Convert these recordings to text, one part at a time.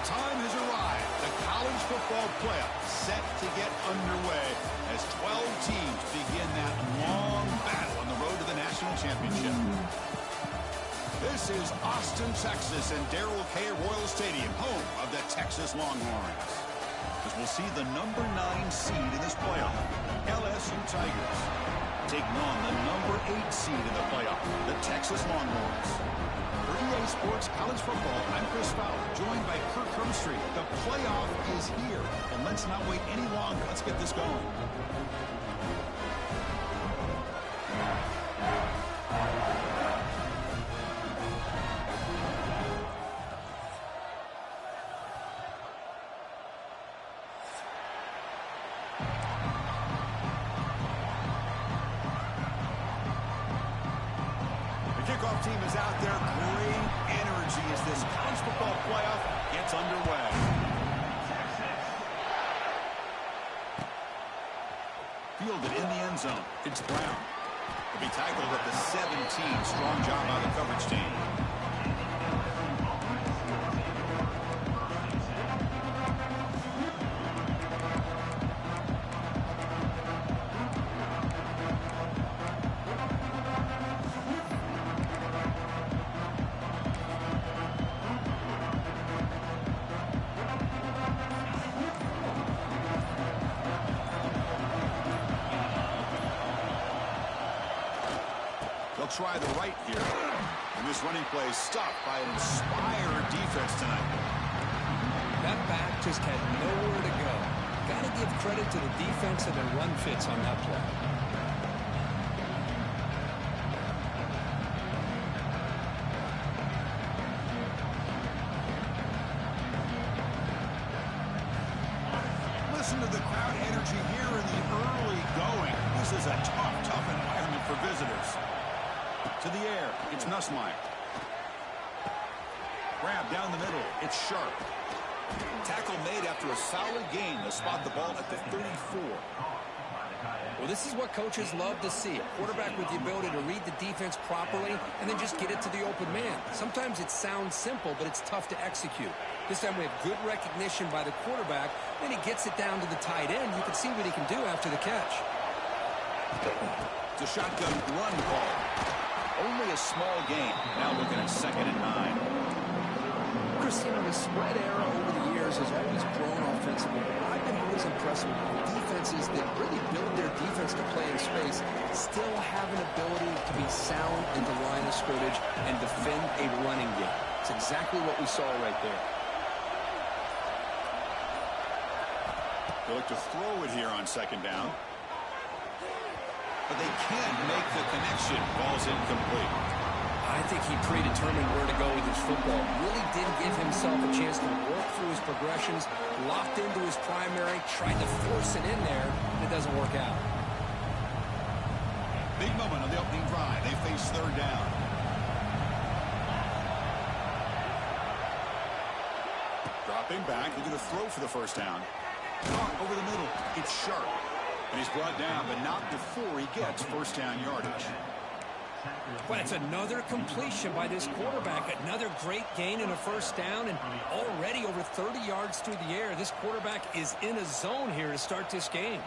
time has arrived. The college football playoff set to get underway as 12 teams begin that long battle on the road to the national championship. This is Austin, Texas, and Darrell K. Royal Stadium, home of the Texas Longhorns. As we'll see the number 9 seed in this playoff, LSU Tigers, taking on the number 8 seed in the playoff, the Texas Longhorns. For EA Sports College Football, I'm Chris Fowler, joined by Kirk Hermstreet. The playoff is here, and let's not wait any longer. Let's get this going. Kickoff team is out there. Great energy as this college football playoff gets underway. Fielded in the end zone. It's Brown. He'll be tackled at the 17. Strong job by the coverage team. They'll try the right here. And this running play is stopped by an inspired defense tonight. That back just had nowhere to go. Got to give credit to the defense and their run fits on that play. Listen to the crowd energy here in the early going. This is a tough environment for visitors. To the air, it's Nussmeier. Grab down the middle, it's Sharp. Tackle made after a solid gain to spot the ball at the 34. Well, this is what coaches love to see. A quarterback with the ability to read the defense properly and then just get it to the open man. Sometimes it sounds simple, but it's tough to execute. This time we have good recognition by the quarterback, then he gets it down to the tight end. You can see what he can do after the catch. It's a shotgun run call. Only a small gain. Now looking at 2nd and 9. Chris, you know, the spread era over the years has always grown offensively. I've been always impressed with defenses that really build their defense to play in space, still have an ability to be sound in the line of scrimmage and defend a running game. It's exactly what we saw right there. They look to throw it here on 2nd down. But they can't make the connection. Ball's incomplete. I think he predetermined where to go with his football. Really didn't give himself a chance to work through his progressions, locked into his primary, tried to force it in there, and it doesn't work out. Big moment on the opening drive. They face 3rd down. Dropping back, they're going to throw for the 1st down. Caught over the middle. It's Sharp. And he's brought down, but not before he gets 1st down yardage. But it's another completion by this quarterback. Another great gain in a 1st down, and already over 30 yards through the air. This quarterback is in a zone here to start this game.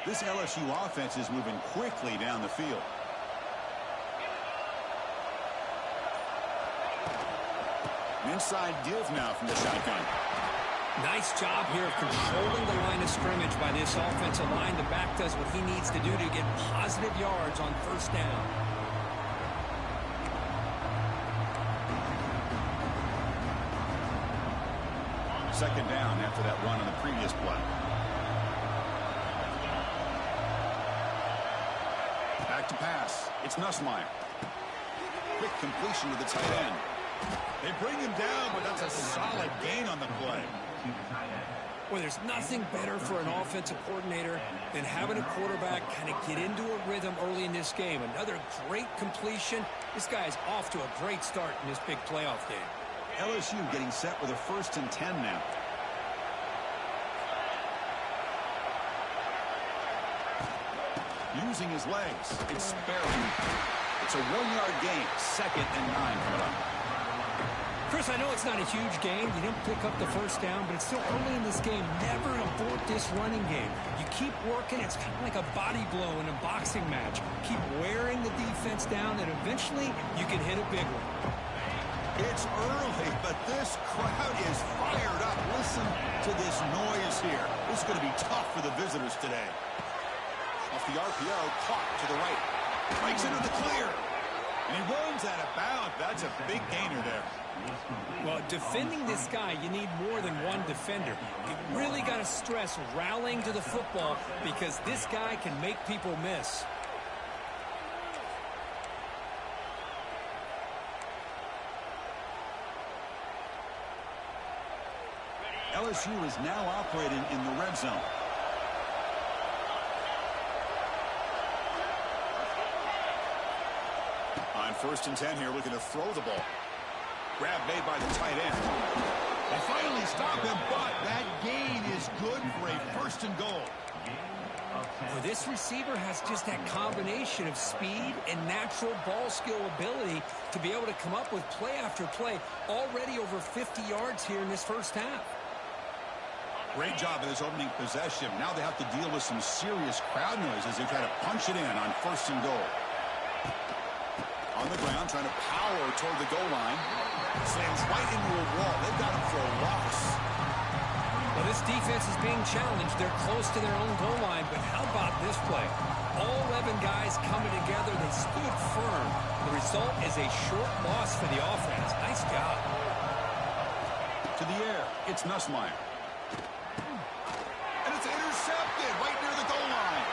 This LSU offense is moving quickly down the field. An inside deal now from the shotgun. Nice job here of controlling the line of scrimmage by this offensive line. The back does what he needs to do to get positive yards on 1st down. Second down after that run on the previous play. Back to pass. It's Nussmeier. Quick completion to the tight end. They bring him down, but that's a solid gain on the play. Well, there's nothing better for an offensive coordinator than having a quarterback kind of get into a rhythm early in this game. Another great completion. This guy is off to a great start in this big playoff game. LSU getting set with a 1st and 10 now. using his legs. It's barely. It's a 1-yard gain. 2nd and 9 coming up. Chris, I know it's not a huge game. You didn't pick up the first down, but it's still early in this game. Never abort this running game. You keep working. It's kind of like a body blow in a boxing match. Keep wearing the defense down, and eventually you can hit a big one. It's early, but this crowd is fired up. Listen to this noise here. This is going to be tough for the visitors today. Off the RPO, caught to the right. Breaks into the clear. And he runs out of bounds. That's a big gainer there. Well, defending this guy, you need more than one defender. You really got to stress rallying to the football because this guy can make people miss. LSU is now operating in the red zone. On 1st and 10 here, looking to throw the ball. Grab made by the tight end. They finally stop him, but that gain is good for a 1st and goal. Well, this receiver has just that combination of speed and natural ball skill ability to be able to come up with play after play. Already over 50 yards here in this first half. Great job in his opening possession. Now they have to deal with some serious crowd noise as they try to punch it in on 1st and goal. On the ground, trying to power toward the goal line. Slams right into a wall. They've got him for a loss. Well, this defense is being challenged. They're close to their own goal line, but how about this play? All 11 guys coming together. They stood firm. The result is a short loss for the offense. Nice job. To the air, it's Nussmeier. And it's intercepted right near the goal line.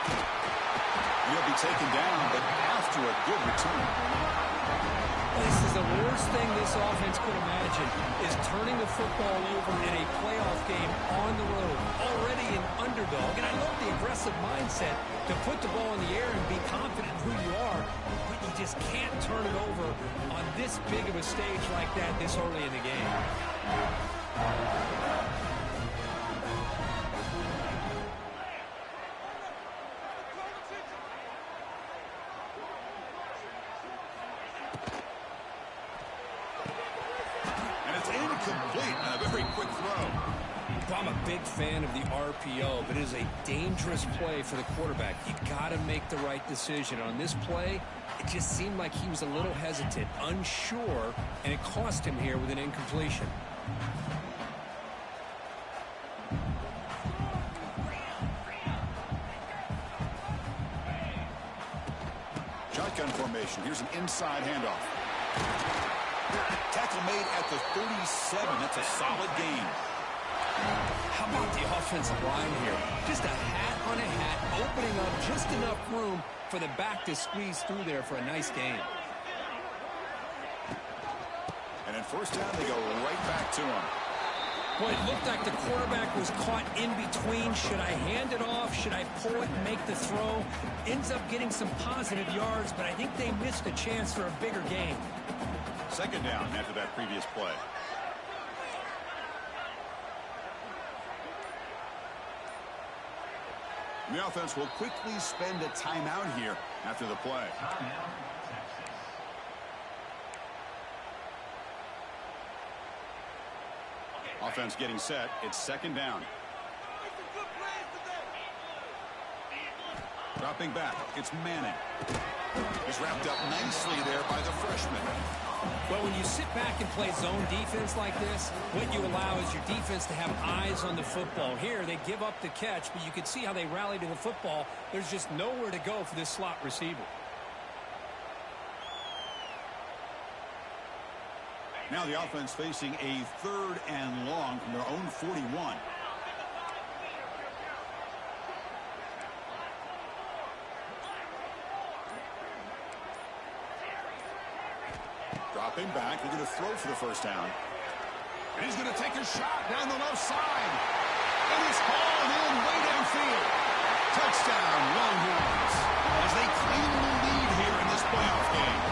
He'll be taken down, but after a good return. This is the worst thing this offense could imagine, is turning the football over in a playoff game on the road. Already an underdog, and I love the aggressive mindset to put the ball in the air and be confident in who you are, but you just can't turn it over on this big of a stage like that this early in the game. Complete. A very quick throw. I'm a big fan of the RPO, but it is a dangerous play for the quarterback. You got to make the right decision. On this play, it just seemed like he was a little hesitant, unsure, and it cost him here with an incompletion. Shotgun formation. Here's an inside handoff. Tackle made at the 37. That's a solid gain. How about the offensive line here? Just a hat on a hat, opening up just enough room for the back to squeeze through there for a nice gain. And in 1st down, they go right back to him. Boy, it looked like the quarterback was caught in between. Should I hand it off? Should I pull it and make the throw? Ends up getting some positive yards, but I think they missed a chance for a bigger gain. 2nd down after that previous play. The offense will quickly spend a timeout here after the play. Offense getting set. It's 2nd down. Dropping back. It's Manning. He's wrapped up nicely there by the freshman. Well, when you sit back and play zone defense like this, what you allow is your defense to have eyes on the football. Here, they give up the catch, but you can see how they rally to the football. There's just nowhere to go for this slot receiver. Now the offense facing a 3rd and long from their own 41. Dropping back, they're going to throw for the 1st down. And he's going to take a shot down the left side. And he's hauled in way downfield. Touchdown, Longhorns, as they claim the lead here in this playoff game.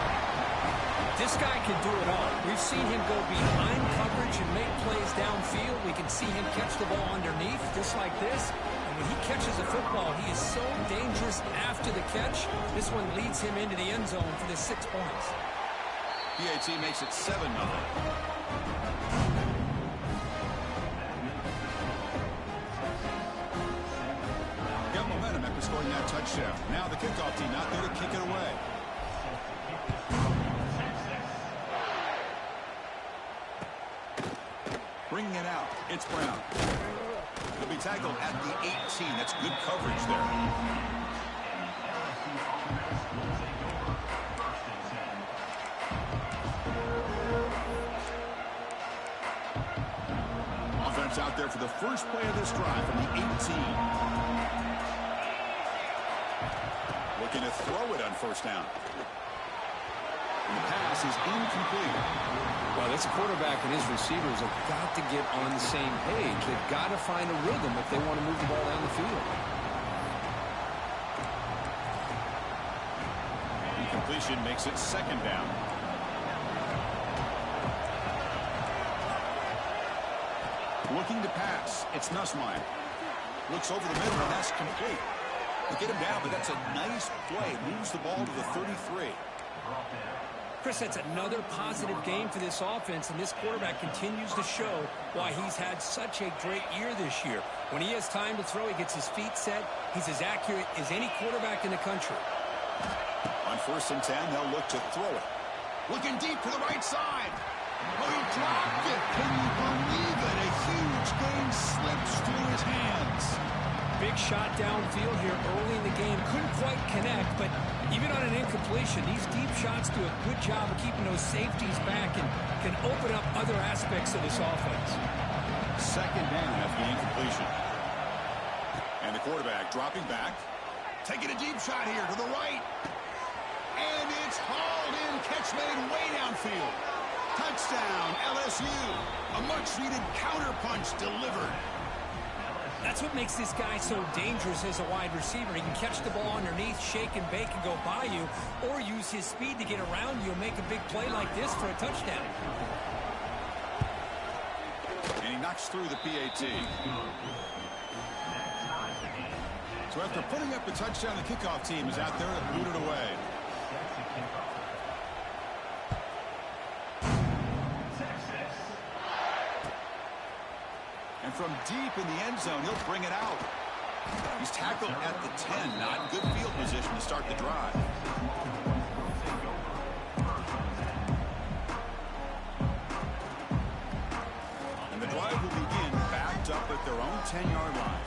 This guy can do it all. We've seen him go behind coverage and make plays downfield. We can see him catch the ball underneath, just like this. And And when he catches a football, he is so dangerous after the catch. This one leads him into the end zone for the 6 points. PAT makes it 7-0. Got momentum after scoring that touchdown. Now the kickoff team out there to kick it away. Bringing it out, it's Brown. He'll be tackled at the 18. That's good coverage there. Offense out there for the first play of this drive from the 18. Looking to throw it on first down. And the pass is incomplete. Well, this quarterback and his receivers have got to get on the same page. They've got to find a rhythm if they want to move the ball down the field. Incompletion makes it 2nd down. Looking to pass. It's Nussmeier. Looks over the middle, and that's complete. They get him down, but that's a nice play. Moves the ball to the 33. Chris, that's another positive game for this offense, and this quarterback continues to show why he's had such a great year this year. When he has time to throw, he gets his feet set. He's as accurate as any quarterback in the country. On 1st and 10, they'll look to throw it. Looking deep to the right side. Oh, he dropped it. Can you believe it? A huge game slips through his hands. Big shot downfield here early in the game. Couldn't quite connect, but even on an incompletion, these deep shots do a good job of keeping those safeties back and can open up other aspects of this offense. 2nd down after the incompletion. And the quarterback dropping back. Taking a deep shot here to the right. And it's hauled in. Catch made way downfield. Touchdown, LSU. A much-needed counterpunch delivered. That's what makes this guy so dangerous as a wide receiver. He can catch the ball underneath, shake and bake and go by you, or use his speed to get around you and make a big play like this for a touchdown. And he knocks through the PAT. So after putting up the touchdown, the kickoff team is out there to boot it away. And from deep in the end zone, he'll bring it out. He's tackled at the 10. Not good field position to start the drive. And the drive will begin backed up at their own 10-yard line.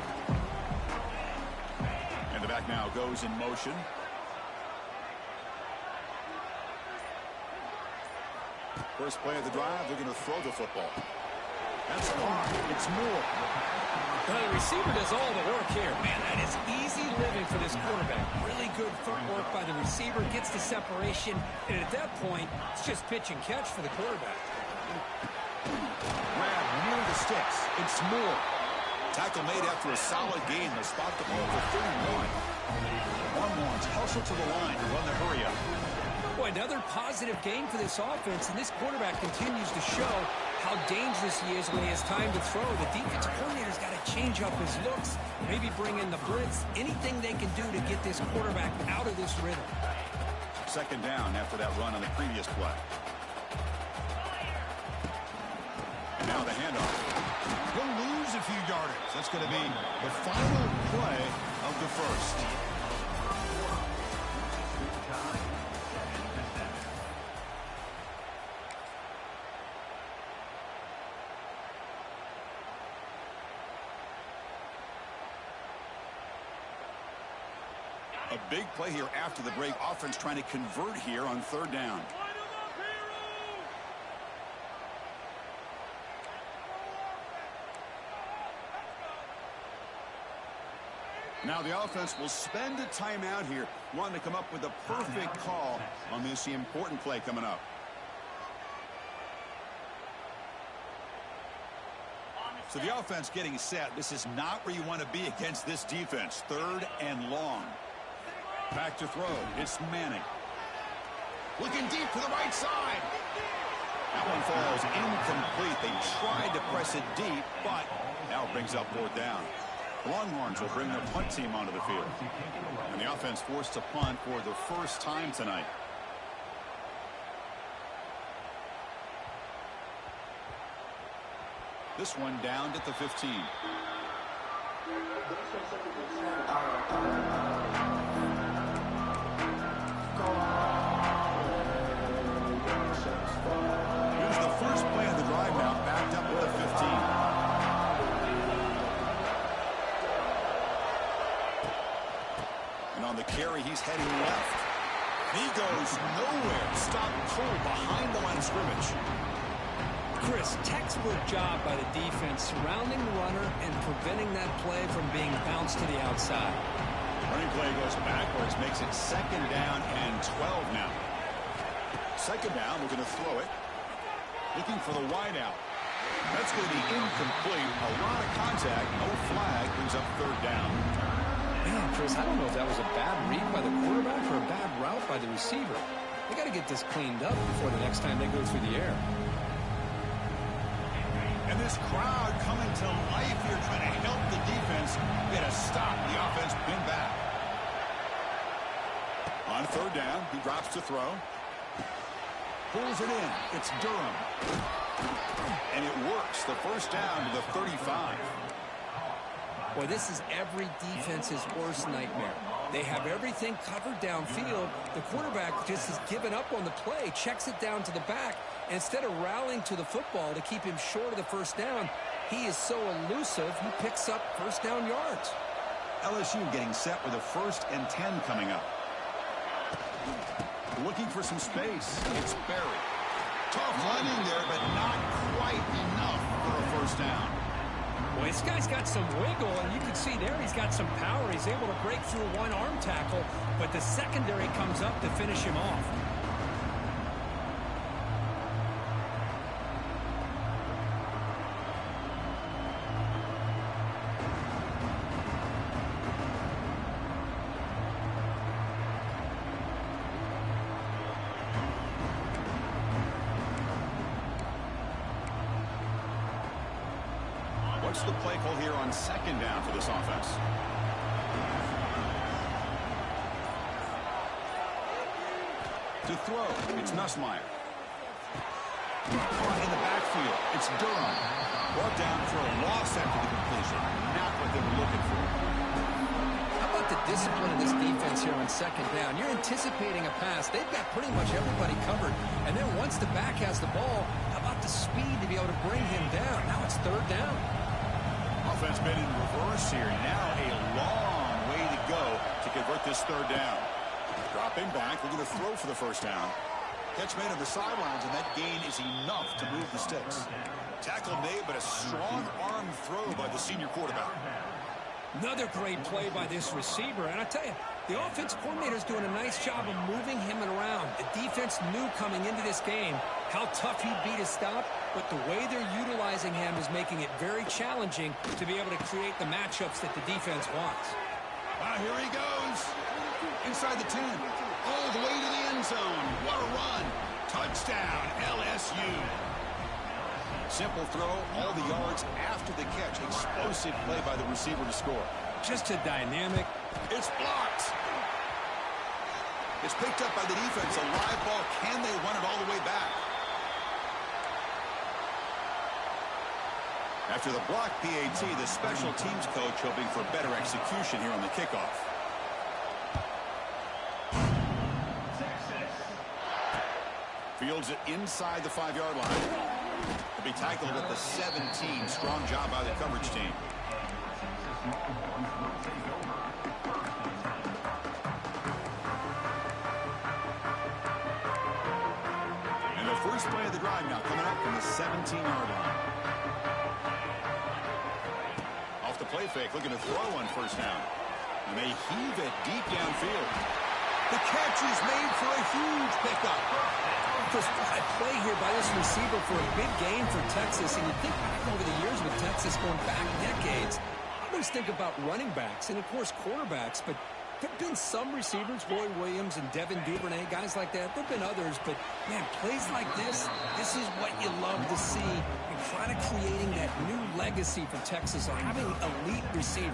And the back now goes in motion. First play of the drive, they're going to throw the football. That's hard. It's Moore. Well, the receiver does all the work here. Man, that is easy living for this quarterback. Really good footwork by the receiver. Gets the separation. And at that point, it's just pitch and catch for the quarterback. Grab near the sticks. It's Moore. Tackle made after a solid gain. They'll spot the ball for 31. Longhorns hustle to the line to run the hurry up. Boy, another positive game for this offense, and this quarterback continues to show how dangerous he is when he has time to throw. The defensive coordinator's got to change up his looks, maybe bring in the blitz, anything they can do to get this quarterback out of this rhythm. 2nd down after that run on the previous play. And now the handoff. He'll lose a few yardage. That's going to be the final play of the first. A big play here after the break. Offense trying to convert here on 3rd down. Now the offense will spend a timeout here, wanting to come up with a perfect call on this important play coming up. So the offense getting set. This is not where you want to be against this defense. 3rd and long. Back to throw. It's Manning. Looking deep to the right side. That one falls incomplete. They tried to press it deep, but now it brings up 4th down. The Longhorns will bring the punt team onto the field. And the offense forced to punt for the first time tonight. This one down at the 15. Here's the first play of the drive now, backed up at the 15. And on the carry, he's heading left. He goes nowhere. Stopped cold behind the line of scrimmage. Chris, textbook job by the defense surrounding the runner and preventing that play from being bounced to the outside. Running play goes backwards, makes it 2nd down and 12 now. 2nd down, we're going to throw it. Looking for the wide out. That's going to be incomplete. A lot of contact, no flag, brings up 3rd down. Man, Chris, I don't know if that was a bad read by the quarterback or a bad route by the receiver. They got to get this cleaned up before the next time they go through the air. And this crowd coming to life here, trying to help the defense get a stop. The offense pinned back. On 3rd down, he drops to throw. Pulls it in. It's Durham. And it works. The 1st down to the 35. Boy, this is every defense's worst nightmare. They have everything covered downfield. The quarterback just has given up on the play, checks it down to the back. And instead of rallying to the football to keep him short of the 1st down, he is so elusive, he picks up 1st down yards. LSU getting set with a 1st and 10 coming up. Looking for some space. It's Berry. Tough running there, but not quite enough for a 1st down. Well, this guy's got some wiggle, and you can see there he's got some power. He's able to break through one arm tackle, but the secondary comes up to finish him off. What's the play call here on 2nd down for this offense? To throw, it's Nussmeier. Caught in the backfield, it's Durham. Brought down for a loss after the completion. Not what they were looking for. How about the discipline of this defense here on 2nd down? You're anticipating a pass. They've got pretty much everybody covered. And then once the back has the ball, how about the speed to be able to bring him down? Now it's 3rd down. Offense been in reverse here. Now a long way to go to convert this 3rd down. Dropping back, looking to throw for the 1st down. Catch made on the sidelines, and that gain is enough to move the sticks. Tackle made, but a strong arm throw by the senior quarterback. Another great play by this receiver. And I tell you, the offense coordinator's doing a nice job of moving him around. The defense knew coming into this game how tough he'd be to stop, but the way they're utilizing him is making it very challenging to be able to create the matchups that the defense wants. Here he goes. Inside the 10. All the way to the end zone. What a run. Touchdown, LSU. Simple throw, all the yards after the catch. Explosive play by the receiver to score. Just a dynamic. It's blocked. It's picked up by the defense. A live ball. Can they run it all the way back? After the block PAT, the special teams coach hoping for better execution here on the kickoff. Fields it inside the 5-yard line. He'll be tackled at the 17. Strong job by the coverage team. And the first play of the drive now coming up from the 17-yard line. Off the play fake, looking to throw on 1st down. And they heave it deep downfield. The catch is made for a huge pickup. Just a play here by this receiver for a big gain for Texas. And you think back over the years with Texas going back decades, I always think about running backs and, of course, quarterbacks. But There have been some receivers, Roy Williams and Devin Duvernay, guys like that. There have been others, but, man, plays like this is what you love to see. And kind of creating that new legacy for Texas of having elite receivers.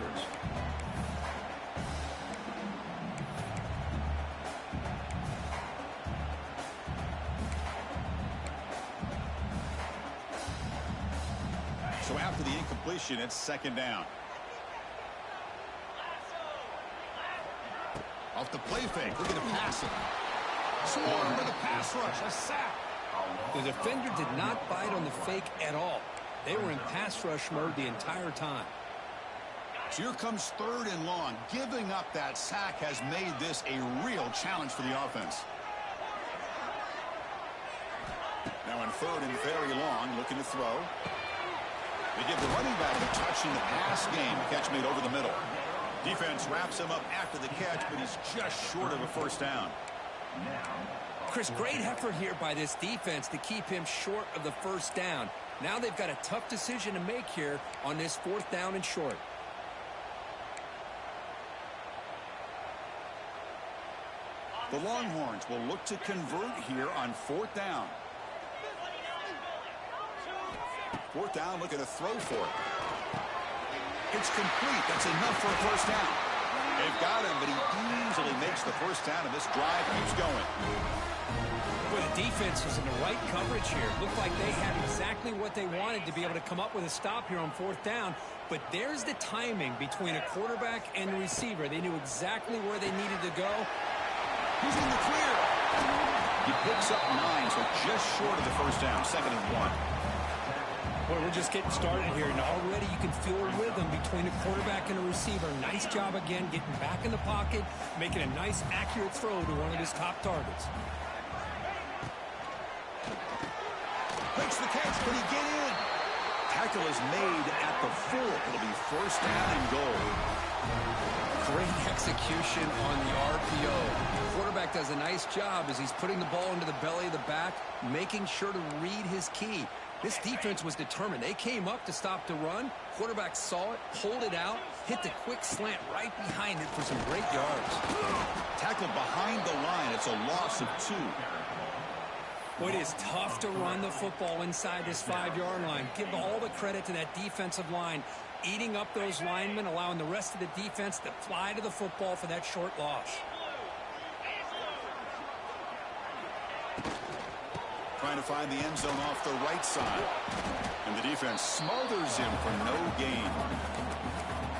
So after the incompletion, it's second down. Off the play fake, look at the passing. Swarm with a pass rush, a sack. The defender did not bite on the fake at all. They were in pass rush mode the entire time. So here comes third and long. Giving up that sack has made this a real challenge for the offense. Now in third and very long, looking to throw. They give the running back a touch in the pass game. Catch made over the middle. Defense wraps him up after the catch, but he's just short of a first down. Chris, great effort here by this defense to keep him short of the first down. Now they've got a tough decision to make here on this fourth down and short. The Longhorns will look to convert here on fourth down. Fourth down, looking to throw for it. It's complete. That's enough for a first down. They've got him, but he easily makes the first down, and this drive keeps going. Well, the defense was in the right coverage here. Looked like they had exactly what they wanted to be able to come up with a stop here on fourth down. But there's the timing between a quarterback and the receiver. They knew exactly where they needed to go. He's in the clear. He picks up 9, so just short of the first down, second and 1. Boy, we're just getting started here, and already you can feel a rhythm between a quarterback and a receiver. Nice job again, getting back in the pocket, making a nice, accurate throw to one of his top targets. Makes the catch. Can he get in? Tackle is made at the 4. It'll be first down and goal. Great execution on the RPO. The quarterback does a nice job as he's putting the ball into the belly of the back, making sure to read his key. This defense was determined. They came up to stop the run. Quarterback saw it, pulled it out, hit the quick slant right behind it for some great yards. Tackled behind the line. It's a loss of 2. Boy, it is tough to run the football inside this 5-yard line. Give all the credit to that defensive line, eating up those linemen, allowing the rest of the defense to fly to the football for that short loss. Trying to find the end zone off the right side. And the defense smothers him for no gain.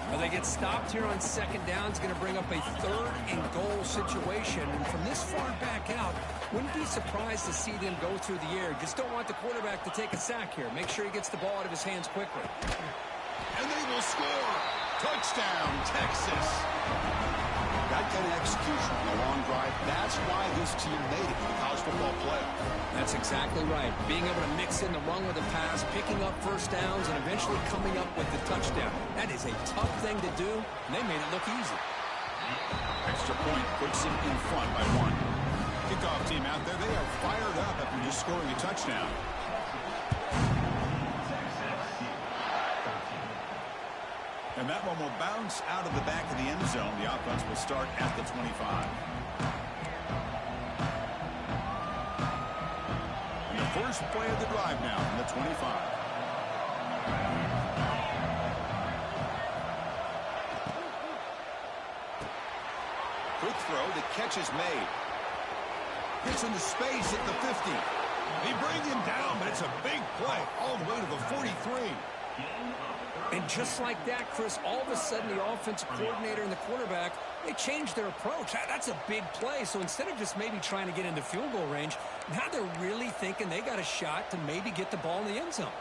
Well, they get stopped here on second down. It's going to bring up a third and goal situation. And from this far back out, wouldn't be surprised to see them go through the air. Just don't want the quarterback to take a sack here. Make sure he gets the ball out of his hands quickly. And they will score. Touchdown, Texas. That kind of execution on a long drive, that's why this team made it to the college football playoff. That's exactly right. Being able to mix in the run with the pass, picking up first downs, and eventually coming up with the touchdown. That is a tough thing to do, and they made it look easy. Extra point puts them in front by 1. Kickoff team out there, they are fired up after just scoring a touchdown. And that one will bounce out of the back of the end zone. The offense will start at the 25. And the first play of the drive now from the 25. Quick throw. The catch is made. Gets into space at the 50. They bring him down, but it's a big play all the way to the 43. And just like that, Chris, all of a sudden the offensive coordinator and the quarterback, they changed their approach. That's a big play. So instead of just maybe trying to get into field goal range, now they're really thinking they got a shot to maybe get the ball in the end zone.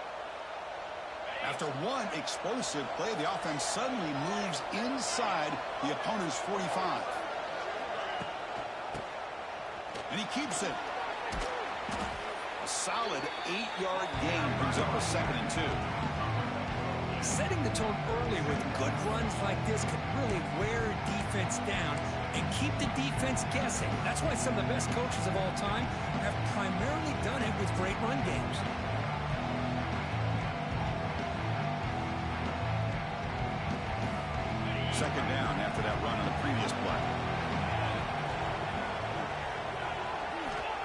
After one explosive play, the offense suddenly moves inside the opponent's 45. And he keeps it. A solid 8-yard gain brings up a second and 2. Setting the tone early with good runs like this can really wear a defense down and keep the defense guessing. That's why some of the best coaches of all time have primarily done it with great run games. second down after that run on the previous play.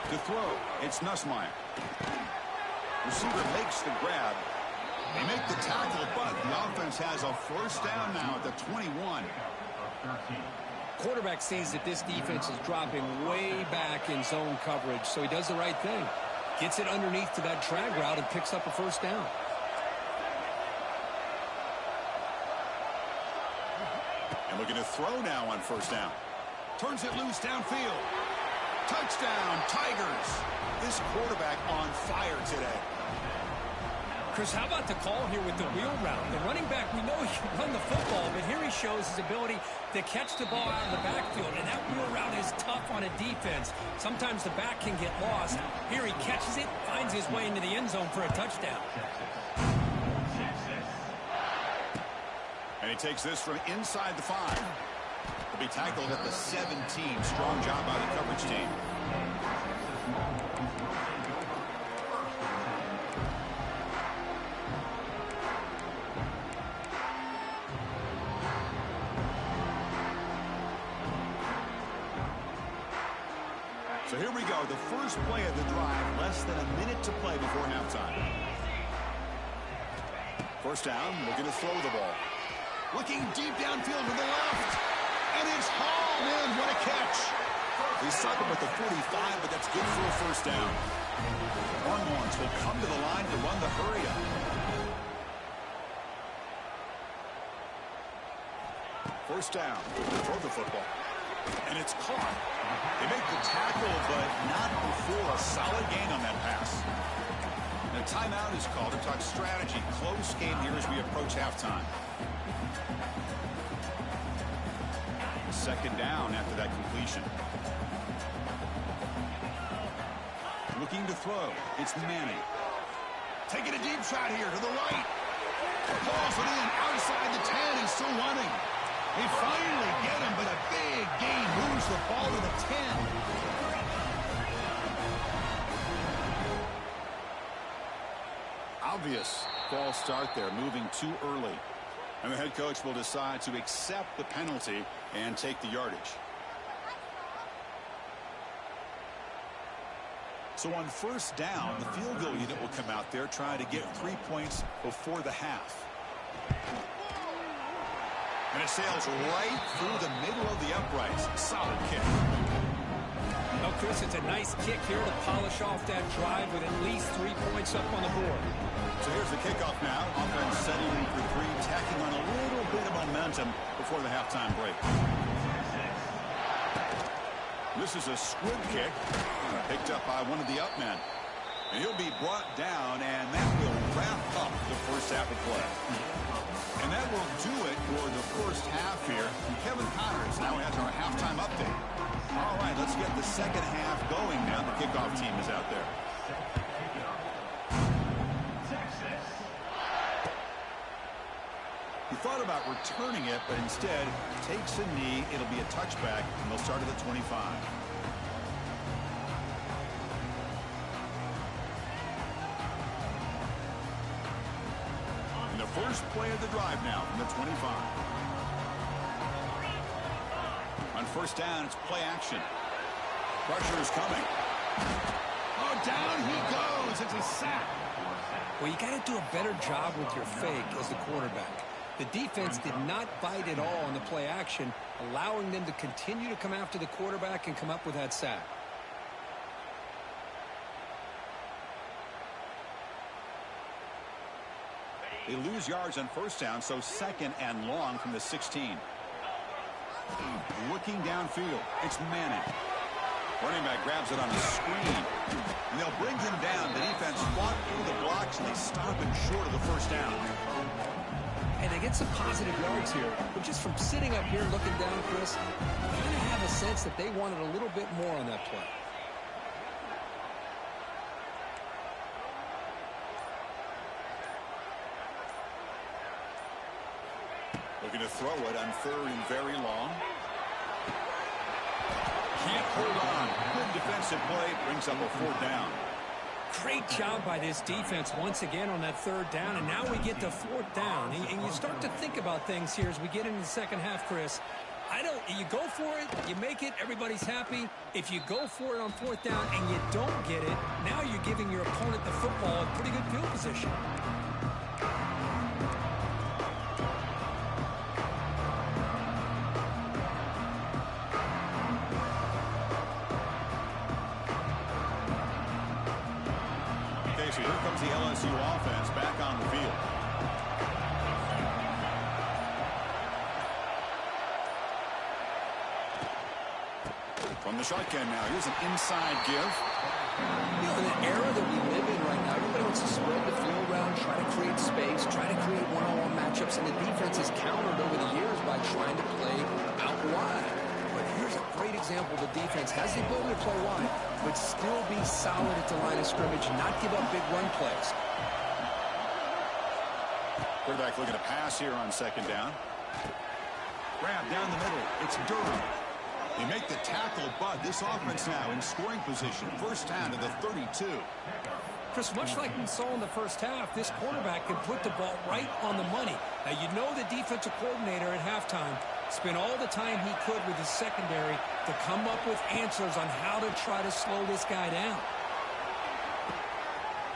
To throw, it's Nussmeier. Receiver makes the grab. They make the tackle, but the offense has a first down now at the 21. Quarterback sees that this defense is dropping way back in zone coverage, so he does the right thing. Gets it underneath to that drag route and picks up a first down. And looking to throw now on first down. Turns it loose downfield. Touchdown, Tigers. This quarterback on fire today. Chris, how about the call here with the wheel route? The running back, we know he can run the football, but here he shows his ability to catch the ball out of the backfield, and that wheel route is tough on a defense. Sometimes the back can get lost. Here he catches it, finds his way into the end zone for a touchdown. And he takes this from inside the 5. He'll be tackled at the 17. Strong job by the coverage team. So here we go, the first play of the drive, less than a minute to play before halftime. First down, looking to throw the ball. Looking deep downfield to the left, and it's hauled in. What a catch. He stuck him at the 45, but that's good for a first down. Longhorns will come to the line to run the hurry up. First down, throw the football. And it's caught. They make the tackle, but not before a solid gain on that pass. And a timeout is called to talk strategy. Close game here as we approach halftime. Second down after that completion. Looking to throw. It's Manning. Taking a deep shot here to the right. Pulls it in outside the 10. He's still running. They finally get him, but a big gain moves the ball to the 10. Obvious false start there, moving too early. And the head coach will decide to accept the penalty and take the yardage. So on first down, the field goal unit will come out there trying to get 3 points before the half. And it sails right through the middle of the uprights. Solid kick. Well, Chris, it's a nice kick here to polish off that drive with at least 3 points up on the board. So here's the kickoff now. Offense setting in for 3, tacking on a little bit of momentum before the halftime break. This is a squib kick picked up by one of the up men. And he'll be brought down, and that will wrap up the first half of play. And that will do it for the first half here. Kevin Connors now has our halftime update. All right, let's get the second half going now. The kickoff team is out there. He thought about returning it, but instead takes a knee. It'll be a touchback, and they'll start at the 25. First play of the drive now from the 25. On first down, it's play action. Pressure is coming. Oh, down he goes. It's a sack. Well, you got to do a better job with your fake as the quarterback. The defense did not bite at all on the play action, allowing them to continue to come after the quarterback and come up with that sack. They lose yards on first down, so second and long from the 16. Looking downfield, it's Manning. Running back grabs it on a screen. And they'll bring him down. The defense fought through the blocks, and they stop him short of the first down. And they get some positive yards here. But just from sitting up here looking down, Chris, I kind of have a sense that they wanted a little bit more on that play. Looking to throw it on third and very long. Can't hold on. Good defensive play. Brings up a fourth down. Great job by this defense once again on that third down, and now we get to fourth down. And you start to think about things here as we get into the second half, Chris. You go for it, you make it, everybody's happy. If you go for it on fourth down and you don't get it, now you're giving your opponent the football in pretty good field position. Okay, so here comes the LSU offense back on the field. From the shotgun now, here's an inside give. You know, in the era that we live in right now, everybody wants to spread the field around, try to create space, try to create one-on-one matchups, and the defense has countered over the years by trying to play out wide. But here's a great example. The defense has the ability to play wide, but still be solid at the line of scrimmage, not give up big run plays. Quarterback looking to pass here on second down. Grab down the middle. It's Durham. They make the tackle, but this offense now in scoring position. First down to the 32. Chris, much like we saw in the first half, this quarterback can put the ball right on the money. Now, you know the defensive coordinator at halftime spent all the time he could with his secondary to come up with answers on how to try to slow this guy down.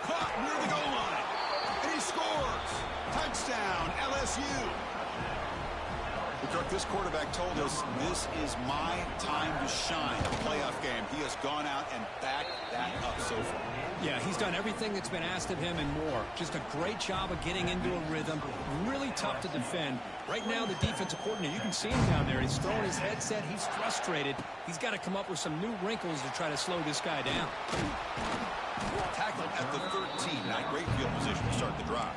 Caught near the goal line. And he scores. Touchdown, LSU. This quarterback told us this is my time to shine. A playoff game. He has gone out and backed that up so far. Yeah, he's done everything that's been asked of him and more. Just a great job of getting into a rhythm. Really tough to defend. Right now, the defensive coordinator, you can see him down there. He's throwing his headset. He's frustrated. He's got to come up with some new wrinkles to try to slow this guy down. Tackled at the 13. Not great field position to start the drive.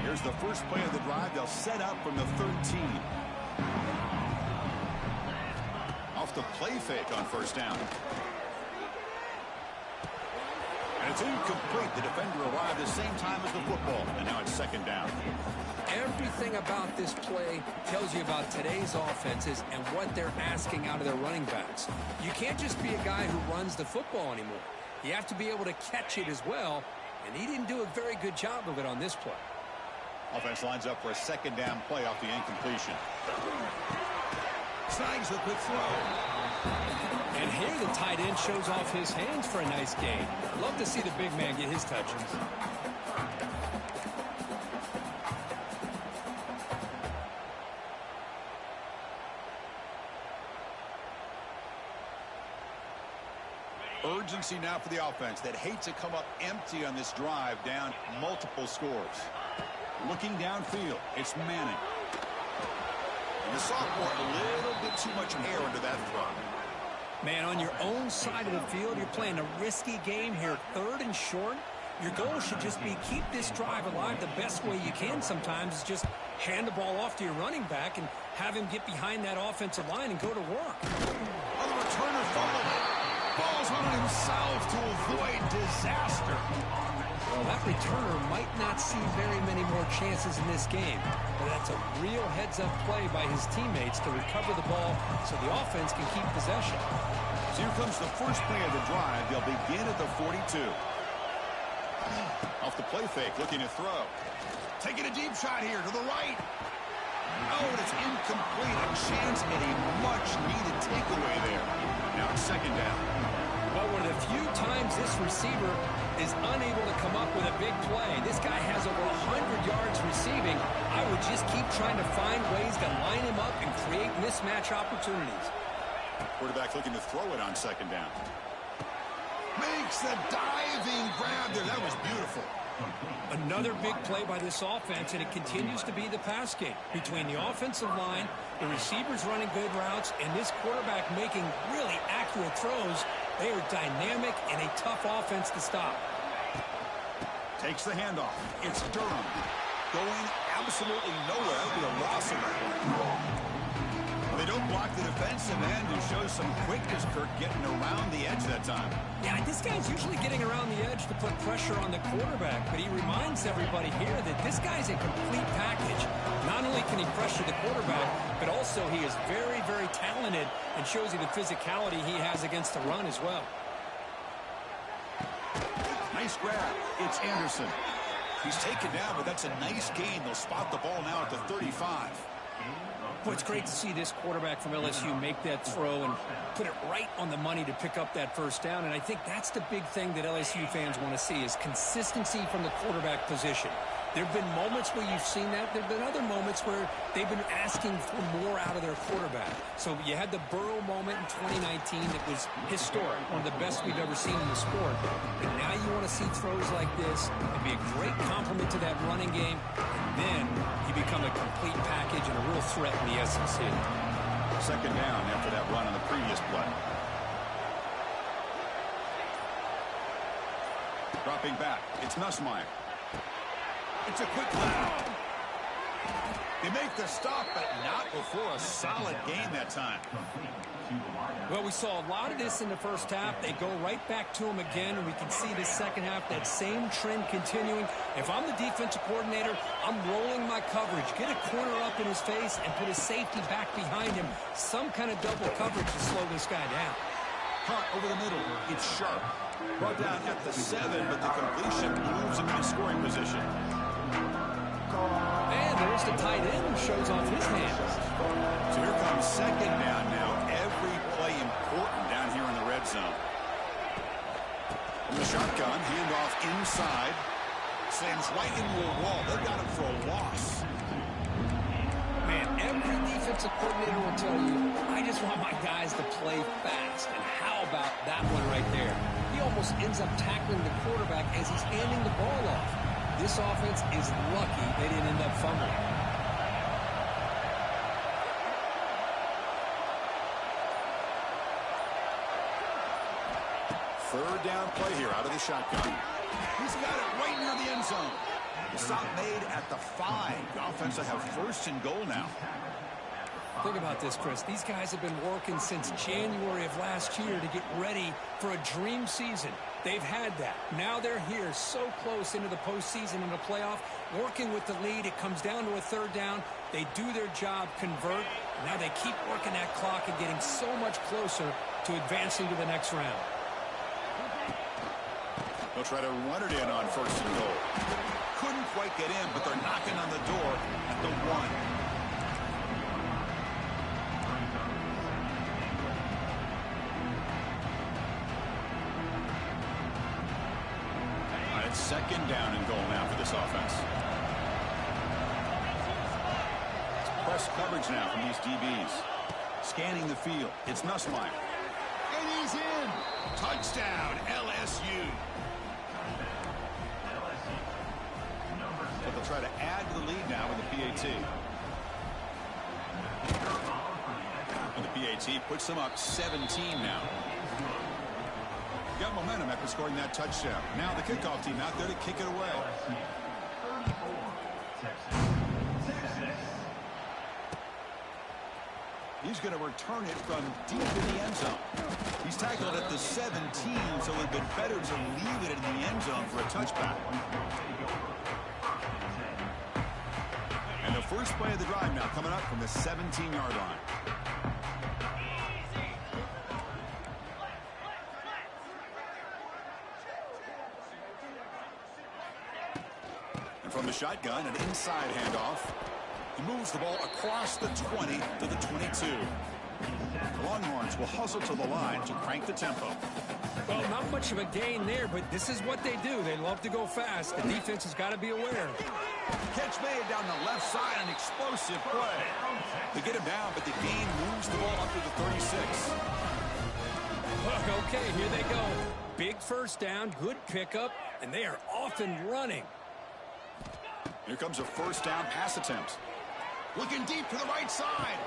Here's the first play of the drive. They'll set up from the 13. Off the play fake on first down. And it's incomplete. The defender arrived at the same time as the football. And now it's second down. Everything about this play tells you about today's offenses and what they're asking out of their running backs. You can't just be a guy who runs the football anymore. You have to be able to catch it as well. And he didn't do a very good job of it on this play. Offense lines up for a second down play off the incompletion. Snags a quick throw. And here the tight end shows off his hands for a nice gain. Love to see the big man get his touches. Urgency now for the offense that hates to come up empty on this drive, down multiple scores. Looking downfield, it's Manning. And the sophomore, a little bit too much air under that throw. Man, on your own side of the field, you're playing a risky game here, third and short. Your goal should just be keep this drive alive the best way you can sometimes is just hand the ball off to your running back and have him get behind that offensive line and go to work. Oh, the returner fumbled. Falls on himself to avoid disaster. Well, that returner might not see very many more chances in this game, but that's a real heads-up play by his teammates to recover the ball so the offense can keep possession. So here comes the first play of the drive. They'll begin at the 42. Off the play fake, looking to throw. Taking a deep shot here to the right. Oh, and it's incomplete. A chance at a much-needed takeaway there. Now it's second down. Well, one of the few times this receiver is unable to come up with a big play. This guy has over 100 yards receiving. I would just keep trying to find ways to line him up and create mismatch opportunities. Quarterback looking to throw it on second down. Makes the diving grab there. That was beautiful. Another big play by this offense, and it continues to be the pass game between the offensive line, the receivers running good routes, and this quarterback making really accurate throws. They are dynamic and a tough offense to stop. Takes the handoff. It's Durham. Going absolutely nowhere. It'll be a loss of it. They don't block the defensive end and show some quickness, Kirk, getting around the edge that time. Yeah, this guy's usually getting around the edge to put pressure on the quarterback, but he reminds everybody here that this guy's a complete package. Not only can he pressure the quarterback, but also he is very, very talented and shows you the physicality he has against the run as well. Nice grab. It's Anderson. He's taken down, but that's a nice gain. They'll spot the ball now at the 35. Boy, it's great to see this quarterback from LSU make that throw and put it right on the money to pick up that first down. And I think that's the big thing that LSU fans want to see is consistency from the quarterback position. There have been moments where you've seen that. There have been other moments where they've been asking for more out of their quarterback. So you had the Burrow moment in 2019 that was historic, one of the best we've ever seen in the sport. But now you want to see throws like this and be a great complement to that running game. And then you become a complete package and a real threat in the SEC. Second down after that run on the previous play. Dropping back. It's Nussmeier. It's a quick foul. They make the stop, but not before a solid gain that time. Well, we saw a lot of this in the first half. They go right back to him again, and we can see the second half, that same trend continuing. If I'm the defensive coordinator, I'm rolling my coverage. Get a corner up in his face and put his safety back behind him. Some kind of double coverage to slow this guy down. Hunt over the middle. It's Sharp. Brought down at the 7, but the completion moves him into scoring position. And there's the tight end who shows off his hands. So here comes second down now. Every play important down here in the red zone. From the shotgun, handoff inside. Slams right into a wall. They've got him for a loss. Man, every defensive coordinator will tell you, I just want my guys to play fast. And how about that one right there? He almost ends up tackling the quarterback as he's handing the ball off. This offense is lucky they didn't end up fumbling. Third down play here out of the shotgun. He's got it right near the end zone. The stop made at the 5. The offense will have first and goal now. Think about this, Chris. These guys have been working since January of last year to get ready for a dream season. They've had that. Now they're here so close into the postseason and the playoff, working with the lead. It comes down to a third down. They do their job, convert. Now they keep working that clock and getting so much closer to advancing to the next round. They'll try to run it in on first and goal. Couldn't quite get in, but they're knocking on the door at the 1. Second down and goal now for this offense. It's press coverage now from these DBs. Scanning the field. It's Nussmeier. And he's in. Touchdown, LSU. So they'll try to add to the lead now with the PAT. And the PAT puts them up 17 now. Got momentum after scoring that touchdown. Now the kickoff team out there to kick it away. He's going to return it from deep in the end zone. He's tackled at the 17, so it would have been better to leave it in the end zone for a touchback. And the first play of the drive now coming up from the 17-yard line. From the shotgun, an inside handoff. He moves the ball across the 20 to the 22. The Longhorns will hustle to the line to crank the tempo. Well, not much of a gain there, but this is what they do. They love to go fast. The defense has got to be aware. Catch made down the left side, an explosive play. They get him down, but the gain moves the ball up to the 36. Okay, here they go. Big first down, good pickup, and they are off and running. Here comes a first down pass attempt. Looking deep to the right side.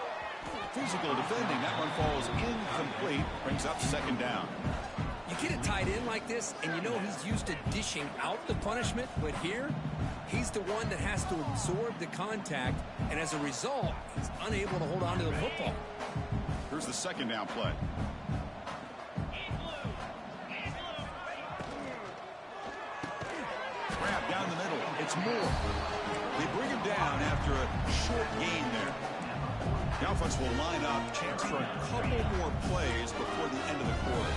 Physical defending. That one falls incomplete. Brings up second down. You get a tight end like this, and you know he's used to dishing out the punishment, but here, he's the one that has to absorb the contact, and as a result, he's unable to hold on to the football. Here's the second down play. Grab down the middle. It's Moore. They bring him down after a short gain there. The offense will line up. Chance for a couple more plays before the end of the quarter.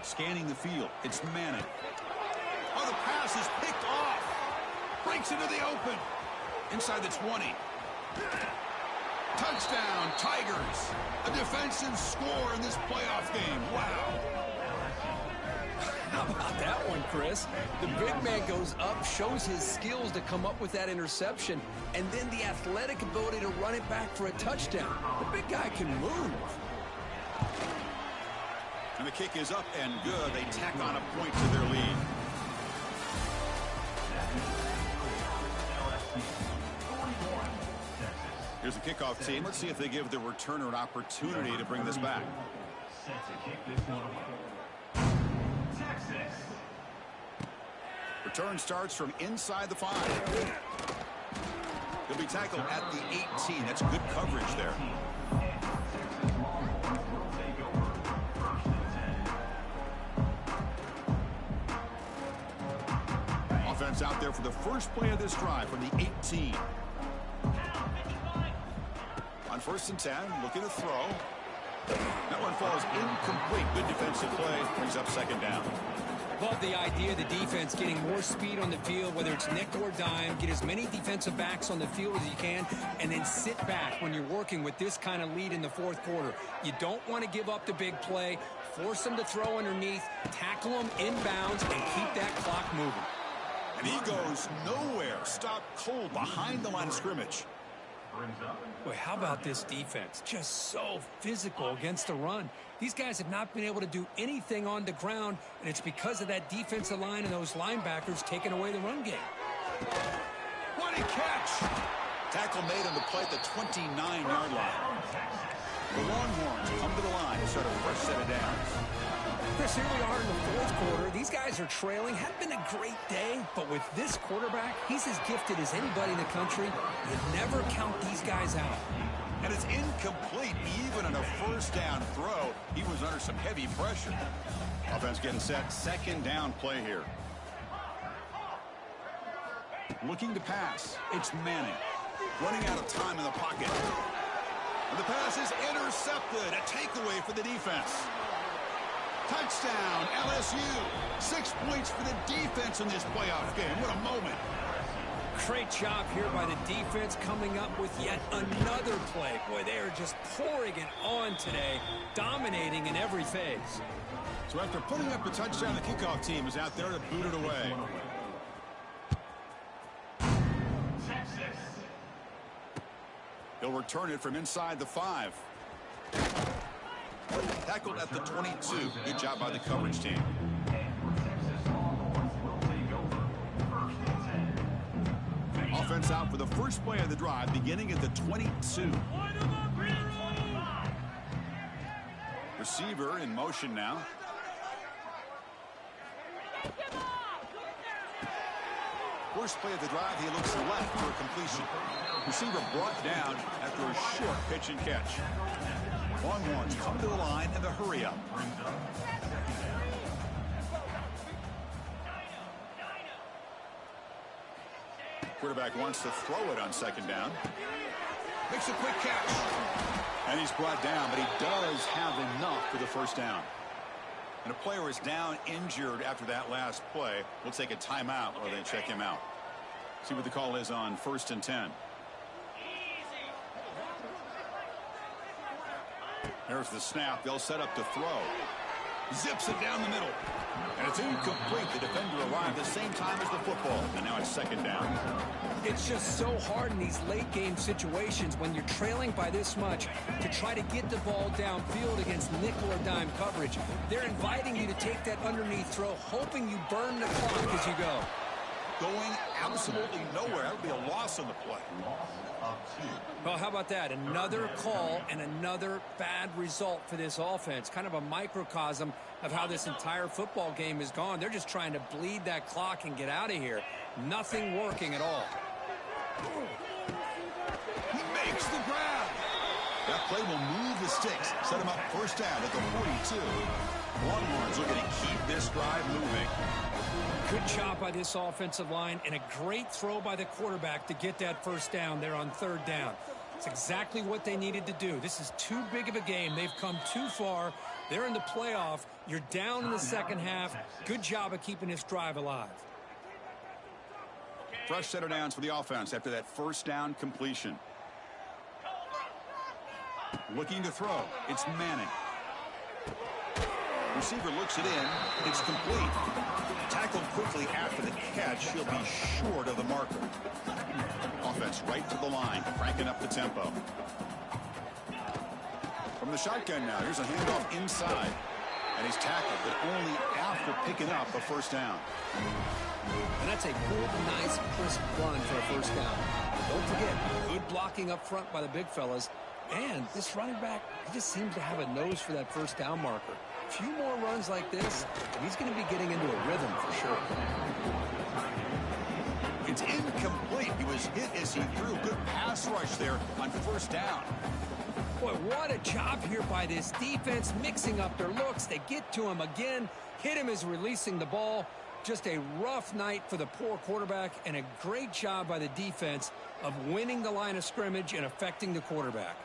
Scanning the field. It's Manning. Oh, the pass is picked off. Breaks into the open. Inside the 20. Touchdown, Tigers. A defensive score in this playoff game. Wow. How about that one, Chris? The big man goes up, shows his skills to come up with that interception, and then the athletic ability to run it back for a touchdown. The big guy can move. And the kick is up and good. They tack on a point to their lead. Here's the kickoff team. Let's see if they give the returner an opportunity to bring this back. Return starts from inside the 5. He'll be tackled at the 18. That's good coverage there. Offense out there for the first play of this drive from the 18. On 1st and 10, looking to throw. That one falls incomplete. Good defensive play. Brings up second down. Love the idea of the defense getting more speed on the field, whether it's nickel or dime. Get as many defensive backs on the field as you can, and then sit back when you're working with this kind of lead in the 4th quarter. You don't want to give up the big play. Force them to throw underneath, tackle them inbounds, and keep that clock moving. And he goes nowhere. Stop cold behind the line of scrimmage. Boy, how about this defense? Just so physical against the run. These guys have not been able to do anything on the ground, and it's because of that defensive line and those linebackers taking away the run game. What a catch! Tackle made on the play at the 29-yard line. The Longhorns come to the line to start a fresh set of downs. Chris, here we are in the 4th quarter. These guys are trailing. Hadn't been a great day, but with this quarterback, he's as gifted as anybody in the country. You never count these guys out. And it's incomplete. Even on a first down throw, he was under some heavy pressure. Offense getting set. Second down play here. Looking to pass. It's Manning. Running out of time in the pocket. And the pass is intercepted. A takeaway for the defense. Touchdown, LSU. 6 points for the defense in this playoff game. What a moment. Great job here by the defense coming up with yet another play. Boy, they are just pouring it on today, dominating in every phase. So after putting up a touchdown, the kickoff team is out there to boot it away. He'll return it from inside the 5. Tackled at the 22. Good job by the coverage team. Offense out for the first play of the drive, beginning at the 22. Receiver in motion now. First play of the drive, he looks left for a completion. Receiver brought down after a short pitch and catch. Longhorns come to the line and the hurry up. Quarterback wants to throw it on second down. Makes a quick catch. And he's brought down, but he does have enough for the first down. And a player is down injured after that last play. We'll take a timeout while they check him out. See what the call is on 1st and 10. There's the snap. They'll set up to throw. Zips it down the middle. And it's incomplete. The defender arrived the same time as the football. And now it's second down. It's just so hard in these late game situations when you're trailing by this much to try to get the ball downfield against nickel or dime coverage. They're inviting you to take that underneath throw, hoping you burn the clock as you go. going absolutely nowhere. That would be a loss on the play. Well, how about that? Another call and another bad result for this offense. Kind of a microcosm of how this entire football game has gone. They're just trying to bleed that clock and get out of here. Nothing working at all. He makes the grab. That play will move the sticks. Set him up first down at the 42. Longhorns looking to keep this drive moving. Good job by this offensive line and a great throw by the quarterback to get that first down there on third down. It's exactly what they needed to do. This is too big of a game. They've come too far. They're in the playoff. You're down in the second half. Good job of keeping this drive alive. Fresh set of downs for the offense after that first down completion. Looking to throw. It's Manning. Receiver looks it in. It's complete. Tackled quickly after the catch. He'll be short of the marker. Offense right to the line, cranking up the tempo. From the shotgun now, here's a handoff inside. And he's tackled, but only after picking up a first down. And that's a good, nice, crisp run for a first down. Don't forget, good blocking up front by the big fellas. And this running back, he just seems to have a nose for that first down marker. A few more runs like this, and he's going to be getting into a rhythm for sure. It's incomplete. He was hit as he threw. Good pass rush there on first down. Boy, what a job here by this defense, mixing up their looks. They get to him again, hit him as releasing the ball. Just a rough night for the poor quarterback, and a great job by the defense of winning the line of scrimmage and affecting the quarterback.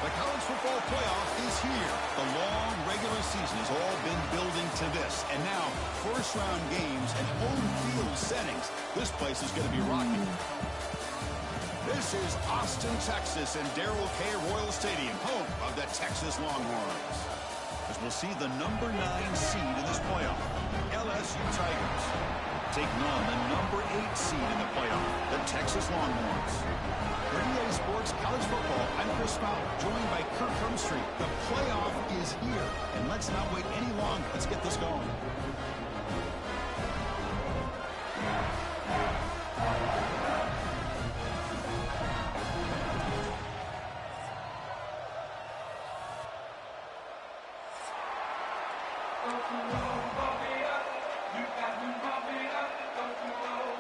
The college football playoff is here. The long regular season has all been building to this. And now, first-round games and home field settings. This place is going to be rocking. This is Austin, Texas, and Darrell K. Royal Stadium, home of the Texas Longhorns. As we'll see the number 9 seed in this playoff, LSU Tigers, taking on the number 8 seed in the playoff, the Texas Longhorns. For EA Sports College Football, I'm Chris Fowler, joined by Kirk Hermstreet. The playoff is here, and let's not wait any longer. Let's get this going.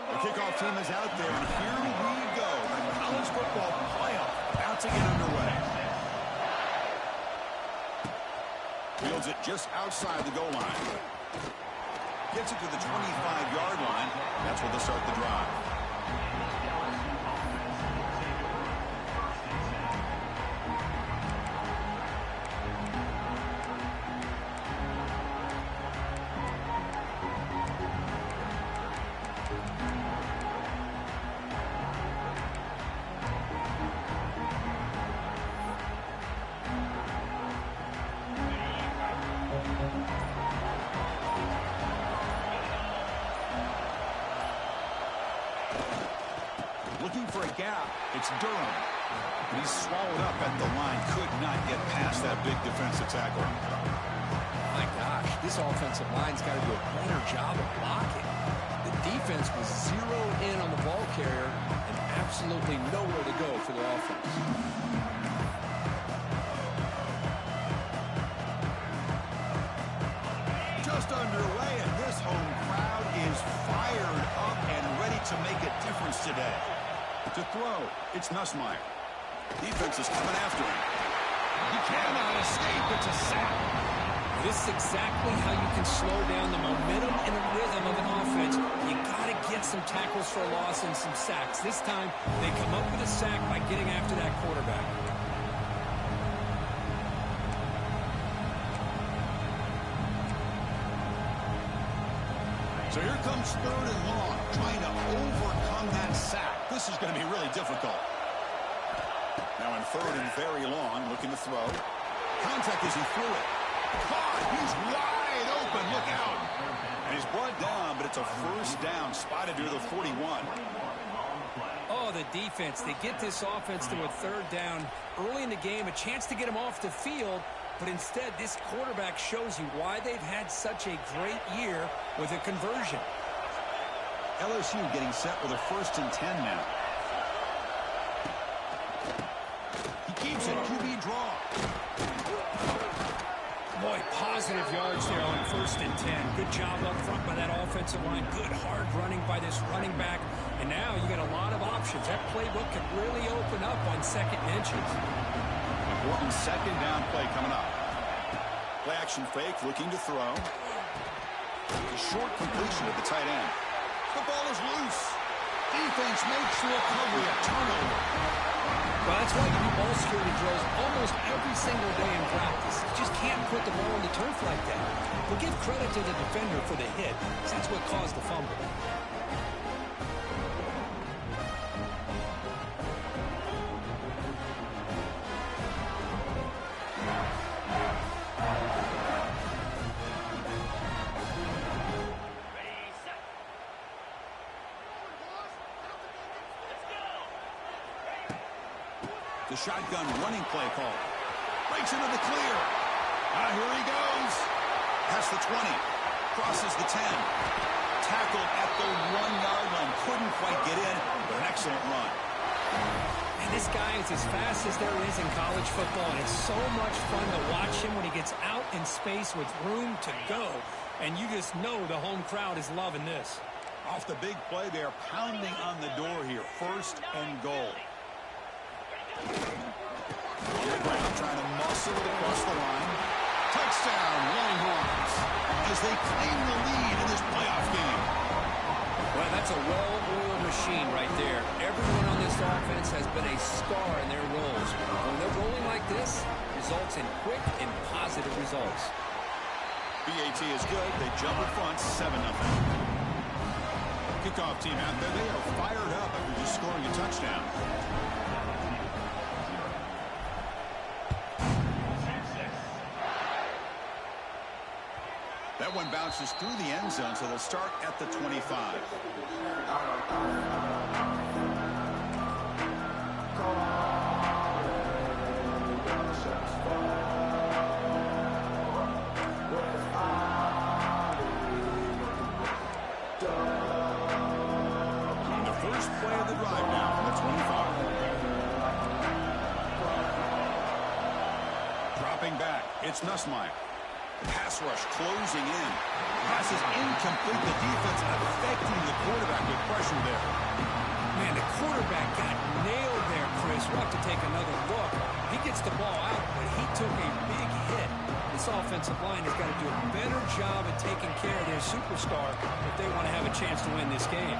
The kickoff team is out there, and here we go. The college football playoff about to get underway. Fields it just outside the goal line. Gets it to the 25-yard line. That's where they'll start the drive. gap. It's Durham. And he's swallowed up at the line. Could not get past that big defensive tackle. My gosh, this offensive line's got to do a better job of blocking. The defense was zeroed in on the ball carrier and absolutely nowhere to go for the offense. Just underway, and this home crowd is fired up and ready to make a difference today. To throw, it's Nussmeier. Defense is coming after him. He cannot escape. It's a sack. This is exactly how you can slow down the momentum and rhythm of an offense. You got to get some tackles for a loss and some sacks. This time, they come up with a sack by getting after that quarterback. So here comes 3rd and long, trying to overcome that sack. This is going to be really difficult. Now in 3rd and very long, looking to throw. Contact as he threw it. Caught! He's wide open. Look out! And he's brought down, but it's a first down, spotted near the 41. Oh, the defense. They get this offense to a 3rd down early in the game, a chance to get him off the field. But instead, this quarterback shows you why they've had such a great year with a conversion. LSU getting set with a 1st and 10 now. He keeps it. QB draw. Boy, positive yards there on 1st and 10. Good job up front by that offensive line. Good hard running by this running back. And now you got a lot of options. That playbook can really open up on 2nd and inches. Important 2nd down play coming up. Play action fake, looking to throw. A short completion at the tight end. The ball is loose. Defense makes the recovery, a turnover. Well, that's why you do ball security drills almost every single day in practice. You just can't put the ball on the turf like that. But give credit to the defender for the hit, because that's what caused the fumble. The shotgun running play call. Breaks into the clear. Here he goes. Past the 20. Crosses the 10. Tackled at the 1-yard line. Couldn't quite get in, but an excellent run. And this guy is as fast as there is in college football, and it's so much fun to watch him when he gets out in space with room to go. And you just know the home crowd is loving this. Off the big play, they are pounding on the door here. 1st and goal. On the ground, trying to muscle it across the line. Touchdown, Longhorns, as they claim the lead in this playoff game. Well, that's a well-oiled machine right there. Everyone on this offense has been a star in their roles. When they're rolling like this, results in quick and positive results. BAT is good. They jump in front, 7-0. Kickoff team out there. They are fired up after just scoring a touchdown. That one bounces through the end zone, so they'll start at the 25. On the first play of the drive now from the 25. Dropping back, it's Nussmeier. Pass rush closing in. Pass is incomplete. The defense affecting the quarterback with pressure there. Man, the quarterback got nailed there, Chris. We'll have to take another look. He gets the ball out, but he took a big hit. This offensive line has got to do a better job of taking care of their superstar if they want to have a chance to win this game.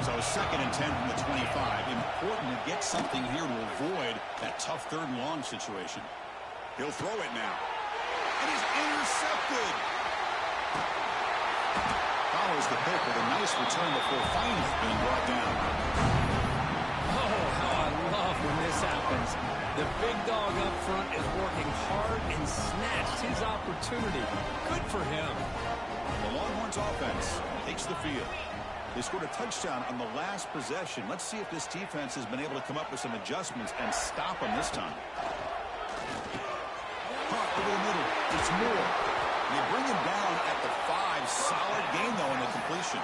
So 2nd and 10 from the 25. Important to get something here to avoid that tough 3rd and long situation. He'll throw it now. It is intercepted. Follows the pick with a nice return before finally being brought down. Oh, how I love when this happens. The big dog up front is working hard and snatched his opportunity. Good for him. The Longhorns offense takes the field. They scored a touchdown on the last possession. Let's see if this defense has been able to come up with some adjustments and stop them this time. Caught over the middle. It's Moore. They bring him down at the 5. Solid gain, though, in the completion.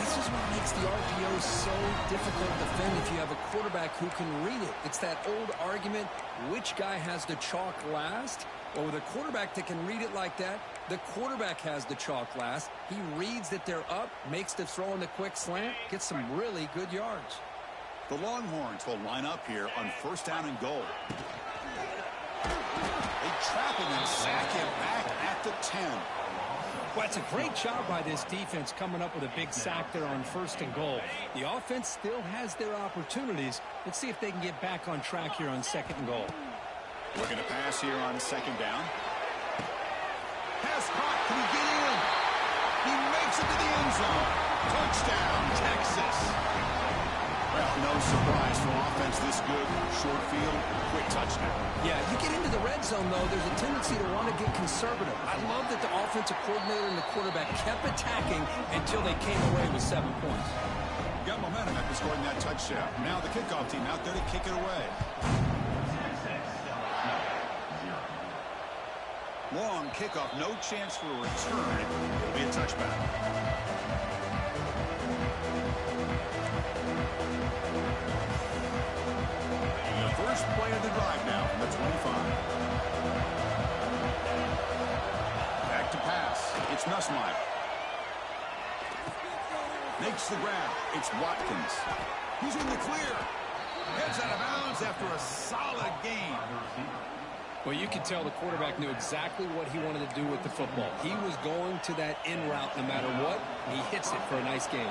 This is what makes the RPO so difficult to defend if you have a quarterback who can read it. It's that old argument, which guy has the chalk last? Well, with a quarterback that can read it like that, the quarterback has the chalk last. He reads that they're up, makes the throw in the quick slant, gets some really good yards. The Longhorns will line up here on 1st down and goal. They trap him and sack him back at the 10. Well, it's a great job by this defense coming up with a big sack there on 1st and goal. The offense still has their opportunities. Let's see if they can get back on track here on 2nd and goal. Looking to pass here on 2nd down. Pass caught. Can he get in? He makes it to the end zone. Touchdown, Texas. Well, no surprise for offense this good. Short field, quick touchdown. Yeah, you get into the red zone, though, there's a tendency to want to get conservative. I love that the offensive coordinator and the quarterback kept attacking until they came away with 7 points. Got momentum after scoring that touchdown. Now the kickoff team out there to kick it away. Long kickoff, no chance for a return. It'll be a touchback. The first play of the drive now from the 25. Back to pass. It's Nussmeier. Makes the grab. It's Watkins. He's in the clear. Heads out of bounds after a solid gain. Well, you can tell the quarterback knew exactly what he wanted to do with the football. He was going to that in route no matter what. He hits it for a nice gain.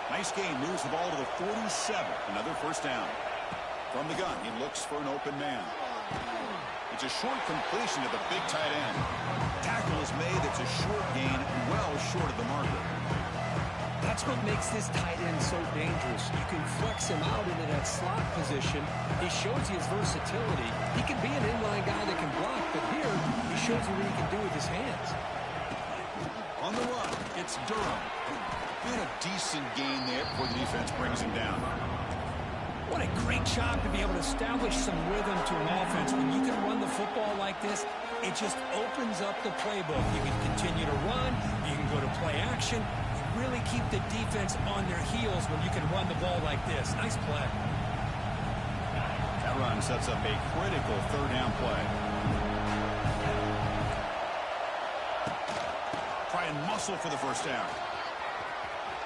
Nice gain. Moves the ball to the 47. Another 1st down. From the gun, he looks for an open man. It's a short completion to the big tight end. Tackle is made. It's a short gain, well short of the marker. That's what makes this tight end so dangerous. You can flex him out into that slot position. He shows you his versatility. He can be an inline guy that can block, but here he shows you what he can do with his hands. On the run, it's Durham. And a decent gain there before the defense brings him down. What a great job to be able to establish some rhythm to an offense. When you can run the football like this, it just opens up the playbook. You can continue to run. You can go to play action. You really keep the defense on their heels when you can run the ball like this. Nice play. That run sets up a critical 3rd down play. Try and muscle for the 1st down.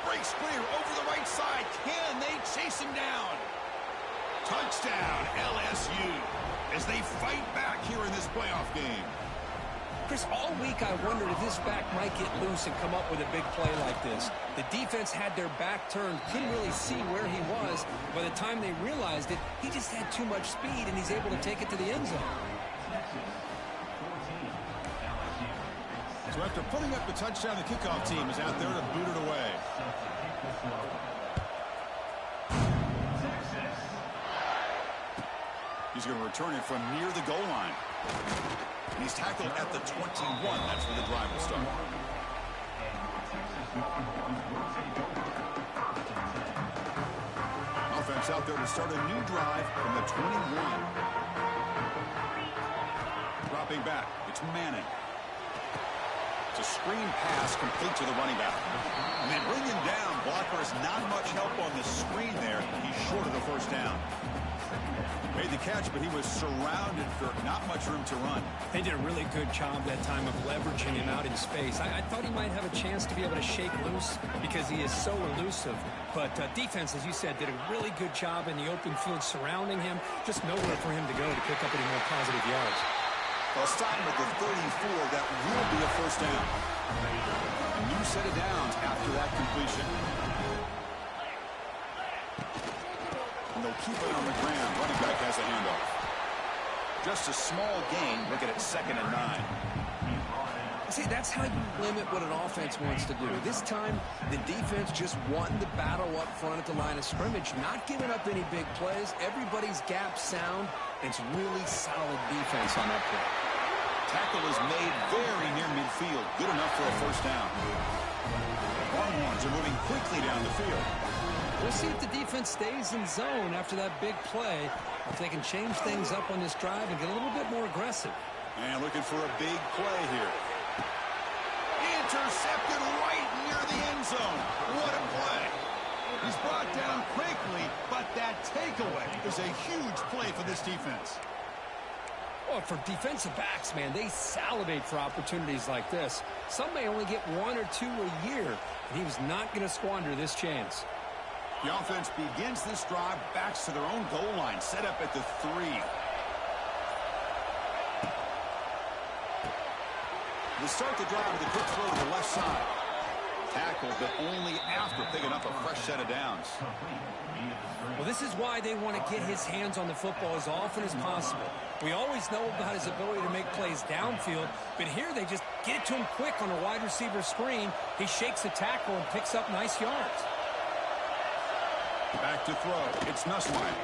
Breaks clear over the right side. Can they chase him down? Touchdown, LSU, as they fight back here in this playoff game. Chris, all week I wondered if this back might get loose and come up with a big play like this. The defense had their back turned, couldn't really see where he was. By the time they realized it, he just had too much speed, and he's able to take it to the end zone. So after putting up the touchdown, the kickoff team is out there to boot it away. He's going to return it from near the goal line. And he's tackled at the 21. That's where the drive will start. Offense out there to start a new drive from the 21. Dropping back. It's Manning. It's a screen pass complete to the running back. And they bring him down. Blockers not much help on the screen there. He's short of the 1st down. Made the catch, but he was surrounded for not much room to run. They did a really good job that time of leveraging him out in space. I thought he might have a chance to be able to shake loose because he is so elusive. But defense, as you said, did a really good job in the open field surrounding him. Just nowhere for him to go to pick up any more positive yards. They'll stop him at the 34. That will be a 1st down. A new set of downs after that completion. And they'll keep it on the ground. Running back has a handoff. Just a small gain. Look at it, 2nd and 9. See, that's how you limit what an offense wants to do. This time, the defense just wanting to battle up front at the line of scrimmage, not giving up any big plays. Everybody's gap sound. It's really solid defense on that play. Tackle is made very near midfield. Good enough for a first down. Longhorns are moving quickly down the field. We'll see if the defense stays in zone after that big play, or if they can change things up on this drive and get a little bit more aggressive. And looking for a big play here. Intercepted right near the end zone. What a play. He's brought down quickly, but that takeaway is a huge play for this defense. Well, for defensive backs, man, they salivate for opportunities like this. Some may only get 1 or 2 a year, and he was not going to squander this chance. The offense begins this drive, backs to their own goal line, set up at the 3. They start the drive with a quick throw to the left side. Tackled, but only after picking up a fresh set of downs. Well, this is why they want to get his hands on the football as often as possible. We always know about his ability to make plays downfield, but here they just get it to him quick on a wide receiver screen. He shakes the tackle and picks up nice yards. Back to throw. It's Nussmeier.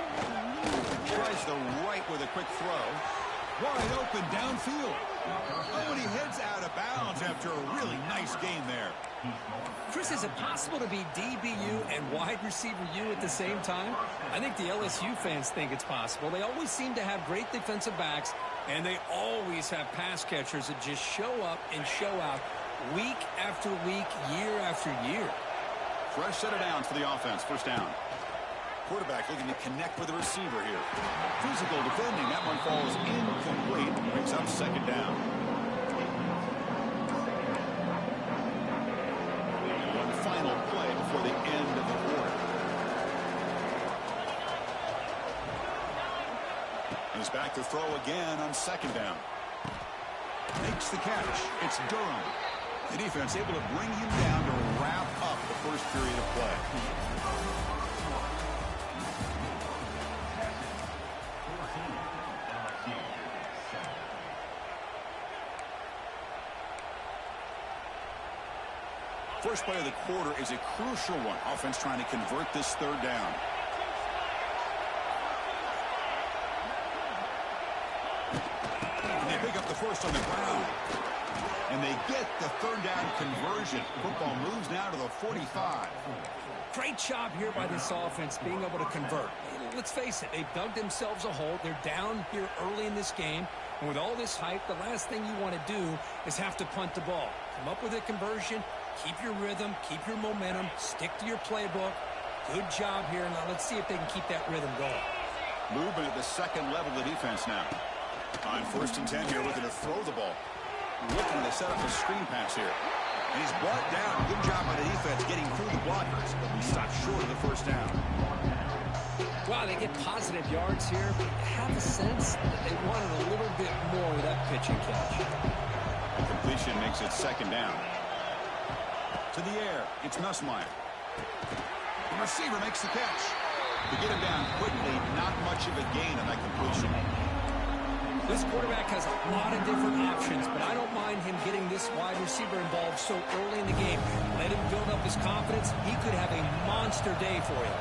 Tries the right with a quick throw. Wide open downfield. Oh, and he heads out of bounds after a really nice game there. Chris, is it possible to be DBU and wide receiver U at the same time? I think the LSU fans think it's possible. They always seem to have great defensive backs, and they always have pass catchers that just show up and show out week after week, year after year. Fresh set of downs for the offense. First down. Quarterback looking to connect with the receiver here. Physical defending. That one falls incomplete. Brings up second down. And one final play before the end of the quarter. He's back to throw again on second down. Makes the catch. It's Durham. The defense able to bring him down to wrap up the first period of play. First play of the quarter is a crucial one. Offense trying to convert this third down. And they pick up the first on the ground. And they get the third down conversion. Football moves now to the 45. Great job here by this offense being able to convert. Let's face it, they've dug themselves a hole. They're down here early in this game. And with all this hype, the last thing you want to do is have to punt the ball. Come up with a conversion. Keep your rhythm, keep your momentum, stick to your playbook. Good job here. Now let's see if they can keep that rhythm going. Movement at the second level of the defense now. On 1st and 10 here, looking to throw the ball. Looking to set up a screen pass here. And he's brought down. Good job by the defense getting through the blockers, but we stopped short of the first down. Wow, they get positive yards here, but I have a sense that they wanted a little bit more with that pitch and catch. The completion makes it second down. To the air, it's Nussmeier. The receiver makes the catch. To get him down quickly, not much of a gain on that completion. This quarterback has a lot of different options, but I don't mind him getting this wide receiver involved so early in the game. Let him build up his confidence. He could have a monster day for you.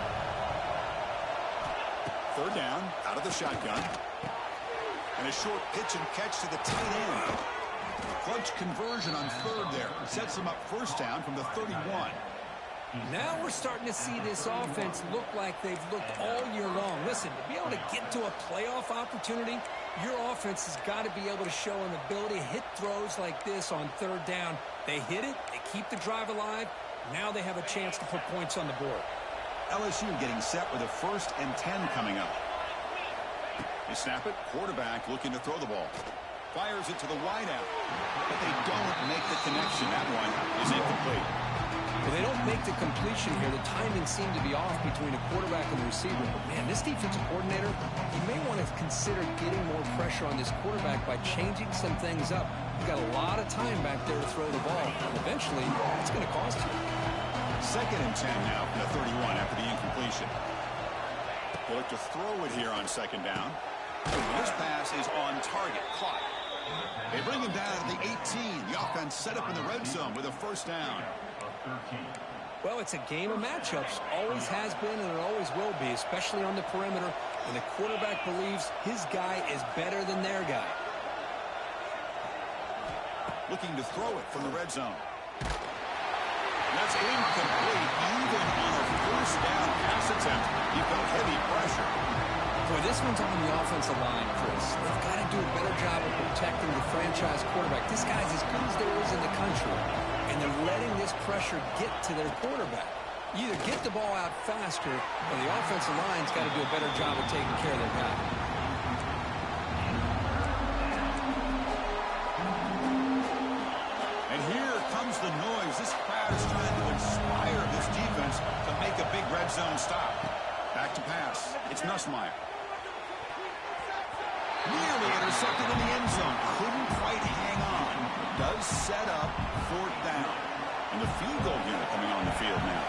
Third down, out of the shotgun. And a short pitch and catch to the tight end. Clutch conversion on third there. Sets him up first down from the 31. Now we're starting to see this offense look like they've looked all year long. Listen, to be able to get to a playoff opportunity, your offense has got to be able to show an ability to hit throws like this on third down. They hit it, they keep the drive alive. Now they have a chance to put points on the board. LSU getting set with a 1st and 10 coming up. They snap it. Quarterback looking to throw the ball. Fires it to the wideout. But they don't make the connection. That one is incomplete. Well, they don't make the completion here. The timing seemed to be off between a quarterback and the receiver. But, man, this defensive coordinator, he may want to consider getting more pressure on this quarterback by changing some things up. You've got a lot of time back there to throw the ball. Eventually, it's going to cost you. 2nd and 10 now from the 31 after the incompletion. They look to throw it here on 2nd down. This pass is on target. Caught. They bring him down at the 18. The offense set up in the red zone with a first down. Well, it's a game of matchups. Always has been and it always will be, especially on the perimeter. And the quarterback believes his guy is better than their guy. looking to throw it from the red zone. That's incomplete. Even on a first down pass attempt, he felt heavy pressure. Boy, this one's on the offensive line, Chris. They've got to do a better job of protecting the franchise quarterback. This guy's as good as there is in the country, and they're letting this pressure get to their quarterback. You either get the ball out faster, or the offensive line's got to do a better job of taking care of their guy. And here comes the noise. This crowd is trying to inspire this defense to make a big red zone stop. Back to pass. It's Nussmeier. Nearly intercepted in the end zone. Couldn't quite hang on. Does set up 4th down. And the field goal unit coming on the field now.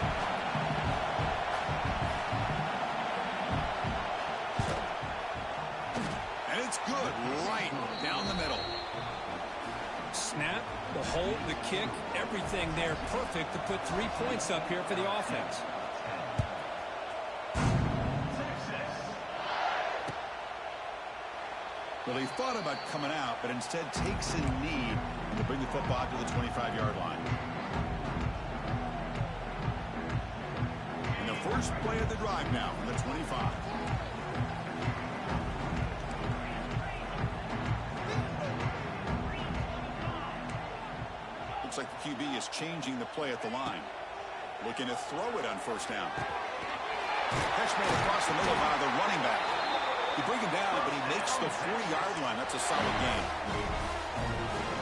And it's good. Right down the middle. Snap, the hold, the kick, everything there perfect to put 3 points up here for the offense. Well, he thought about coming out, but instead takes a knee to bring the football to the 25-yard line. And the first play of the drive now from the 25. Looks like the QB is changing the play at the line. Looking to throw it on first down. Catch made across the middle by the running back. You bring him down, but he makes the 40-yard line. That's a solid game.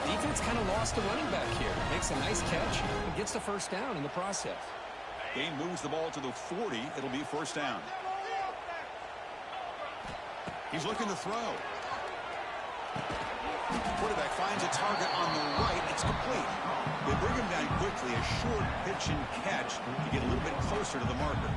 Defense kind of lost the running back here. Makes a nice catch and gets the first down in the process. Game moves the ball to the 40. It'll be first down. He's looking to throw. Quarterback finds a target on the right. It's complete. They bring him down quickly. A short pitch and catch to get a little bit closer to the marker.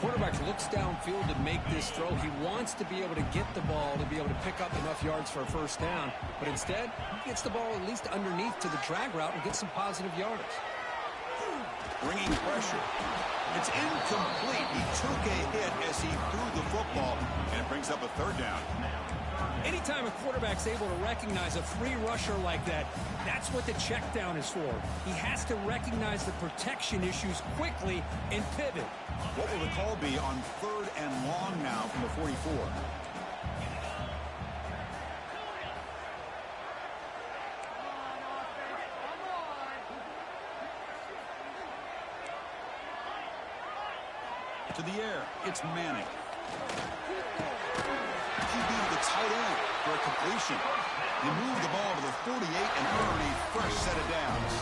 Quarterback looks downfield to make this throw. He wants to be able to get the ball to be able to pick up enough yards for a first down. But instead, he gets the ball at least underneath to the drag route and gets some positive yards. Bringing pressure. It's incomplete. He took a hit as he threw the football, and it brings up a 3rd down. Anytime a quarterback's able to recognize a free rusher like that, that's what the check down is for. He has to recognize the protection issues quickly and pivot. What will the call be on 3rd and long now from the 44? To the air, it's Manning. QB to the tight end for a completion. They move the ball to the 48 and earn a fresh set of downs.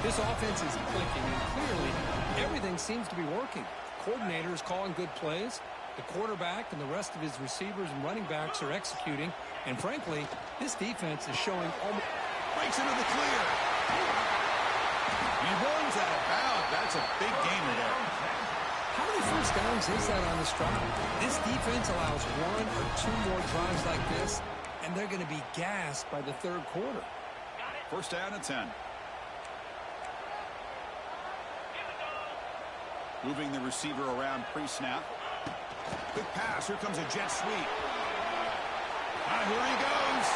This offense is clicking, and clearly everything seems to be working. The coordinator is calling good plays. The quarterback and the rest of his receivers and running backs are executing. And frankly, this defense is showing almost... Breaks into the clear. He runs out of bounds. That's a big gainer there. How many first downs is that on this drive? This defense allows 1 or 2 more drives like this, and they're going to be gassed by the 3rd quarter. First down and 10. Moving the receiver around pre-snap. Quick pass. Here comes a jet sweep. Here he goes.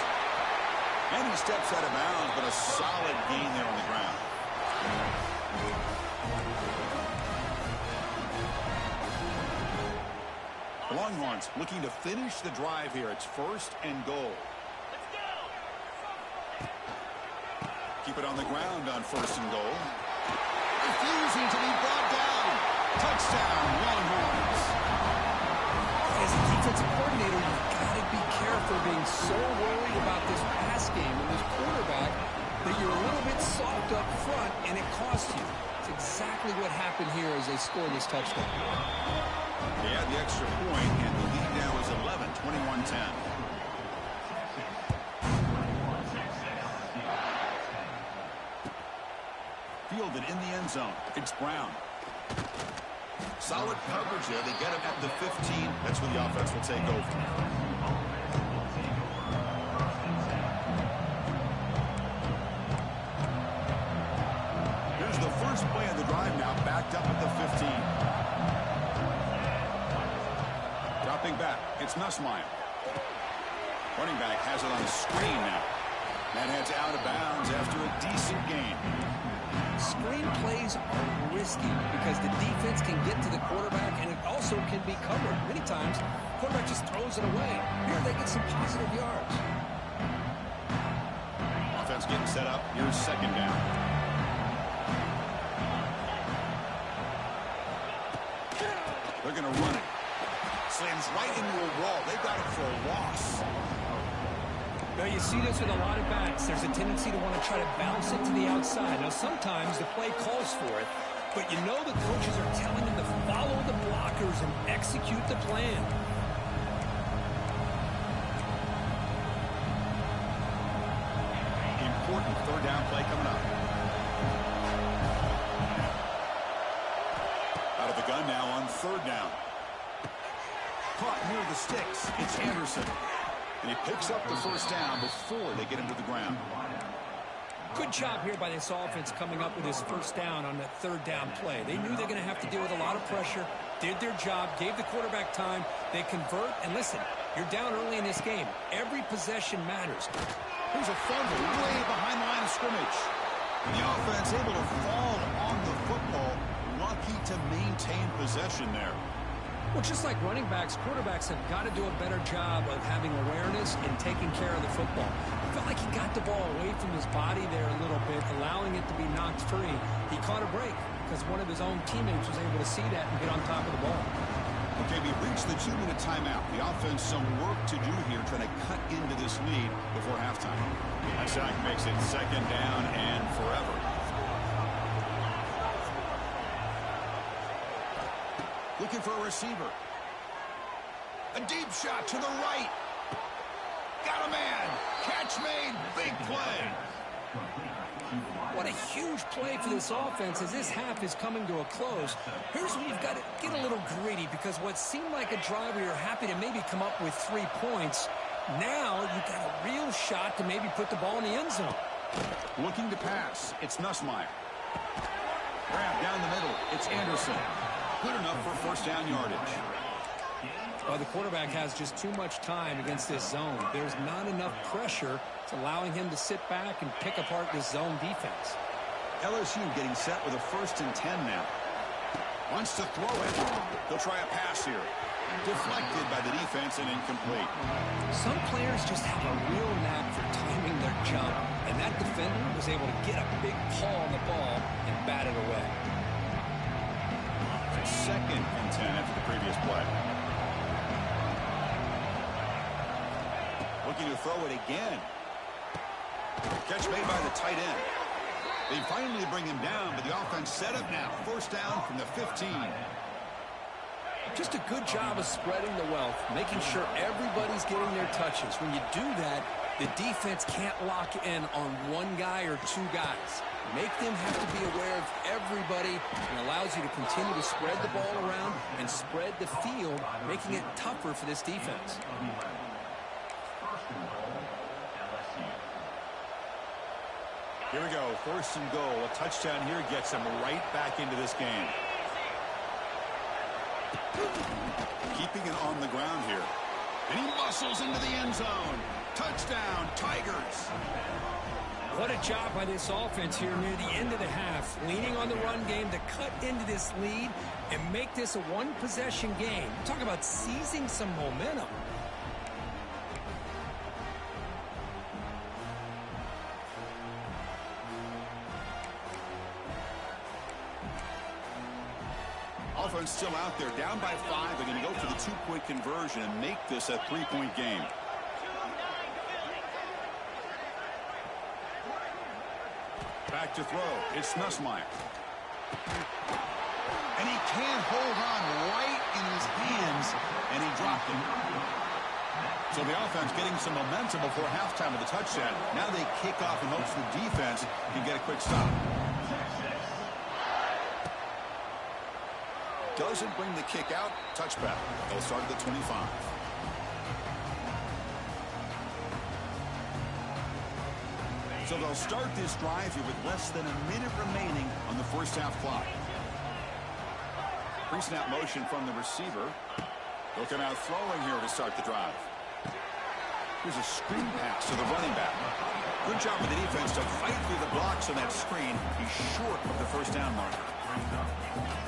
And he steps out of bounds, but a solid gain there on the ground. The Longhorns looking to finish the drive here. It's 1st and goal. Keep it on the ground on 1st and goal. Refusing to be brought down. Touchdown, Longhorns. As a defensive coordinator, you've got to be careful being so worried about this pass game and this quarterback that you're a little bit soft up front and it costs you. It's exactly what happened here as they scored this touchdown. They had the extra point, and the lead now is 11, 21-10. Fielded in the end zone. It's Brown. Solid coverage there. They get him at the 15. That's where the offense will take over. Here's the first play of the drive now, backed up at the 15. Dropping back, it's Nussmeier. Running back has it on the screen now. That heads out of bounds after a decent gain. Screen plays are risky because the defense can get to the quarterback, and it also can be covered. Many times, the quarterback just throws it away. Here they get some positive yards. Offense getting set up. Here's second down. They're going to run it. Slams right into a wall. They got it for a loss. Now, you see this with a lot of backs. There's a tendency to want to try to bounce it to the outside. Now, sometimes the play calls for it, but you know the coaches are telling them to follow the blockers and execute the plan. Important third down play coming up. Out of the gun now on third down. Caught near the sticks. It's Anderson. And he picks up the first down before they get him to the ground. Good job here by this offense coming up with his first down on that third down play. They knew they're going to have to deal with a lot of pressure, did their job, gave the quarterback time. They convert, and listen, you're down early in this game. Every possession matters. Here's a fumble way behind the line of scrimmage. And the offense able to fall on the football, lucky to maintain possession there. Well, just like running backs, quarterbacks have got to do a better job of having awareness and taking care of the football. I felt like he got the ball away from his body there a little bit, allowing it to be knocked free. He caught a break because one of his own teammates was able to see that and get on top of the ball. Okay, we've reached the 2-minute timeout. The offense some work to do here, trying to cut into this lead before halftime. That sack makes it second down and forever. Looking for a receiver. A deep shot to the right. Got a man. Catch made. Big play. What a huge play for this offense as this half is coming to a close. Here's where you've got to get a little greedy because what seemed like a drive where you're happy to maybe come up with 3 points, now you've got a real shot to maybe put the ball in the end zone. Looking to pass. It's Nussmeier. Grab down the middle. It's Anderson. Good enough for first down yardage. Well, the quarterback has just too much time against this zone. There's not enough pressure. It's allowing him to sit back and pick apart this zone defense. LSU getting set with a 1st and 10 now. Wants to throw it. They'll try a pass here. Deflected by the defense and incomplete. Some players just have a real knack for timing their jump, and that defender was able to get a big paw on the ball and bat it away. 2nd and 10 after the previous play. Looking to throw it again. Catch made by the tight end. They finally bring him down, but the offense set up now. First down from the 15. Just a good job of spreading the wealth, making sure everybody's getting their touches. When you do that, the defense can't lock in on one guy or 2 guys. Make them have to be aware of everybody and allows you to continue to spread the ball around and spread the field, making it tougher for this defense. Here we go, 1st and goal. A touchdown here gets them right back into this game. Keeping it on the ground here. And he muscles into the end zone. Touchdown, Tigers. What a job by this offense here near the end of the half, leaning on the run game to cut into this lead and make this a one-possession game. Talk about seizing some momentum. Offense still out there, down by 5. They're going to go for the 2-point conversion and make this a 3-point game. Back to throw. It's Nussmeier. And he can't hold on right in his hands, and he dropped it. So the offense getting some momentum before halftime with the touchdown. Now they kick off in hopes the defense can get a quick stop. Doesn't bring the kick out. Touchback. They'll start at the 25. So they'll start this drive here with less than a minute remaining on the first half clock. Pre-snap motion from the receiver. Looking out throwing here to start the drive. Here's a screen pass to the running back. Good job with the defense to fight through the blocks on that screen. He's short of the first down marker.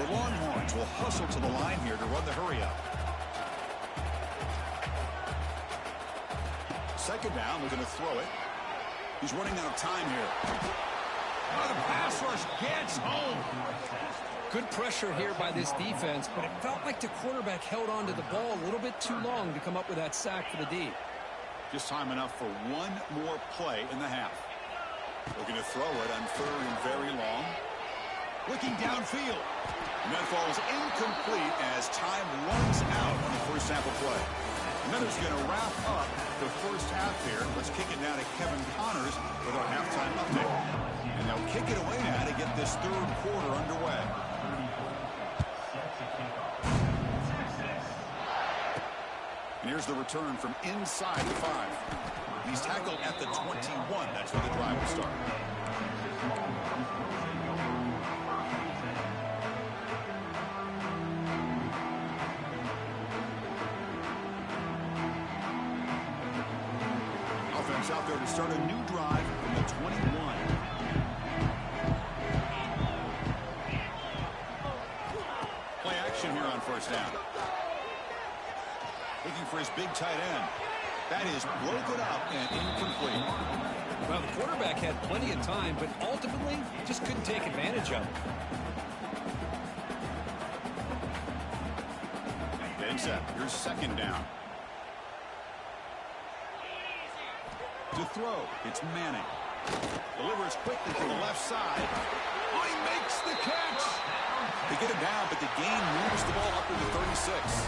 The Longhorns will hustle to the line here to run the hurry up. Second down, they're going to throw it. He's running out of time here. Oh, the pass rush gets home. Good pressure here by this defense, but it felt like the quarterback held on to the ball a little bit too long to come up with that sack for the D. Just time enough for one more play in the half. Looking to throw it on third and very long. Looking downfield. And that falls incomplete as time runs out on the first half of play. And then it's going to wrap up the first half here. Let's kick it now to Kevin Connors with our halftime update. And they'll kick it away now to get this third quarter underway. And here's the return from inside the 5. He's tackled at the 21. That's where the drive will start. Offense out there to start a new drive from the 21. Play action here on first down. Looking for his big tight end. That is broken up and incomplete. Well, the quarterback had plenty of time, but ultimately just couldn't take advantage of it. Dead set. Here's second down. To throw, it's Manning. Delivers quickly to the left side. Oh, he makes the catch. They get it down, but the gain moves the ball up to the 36.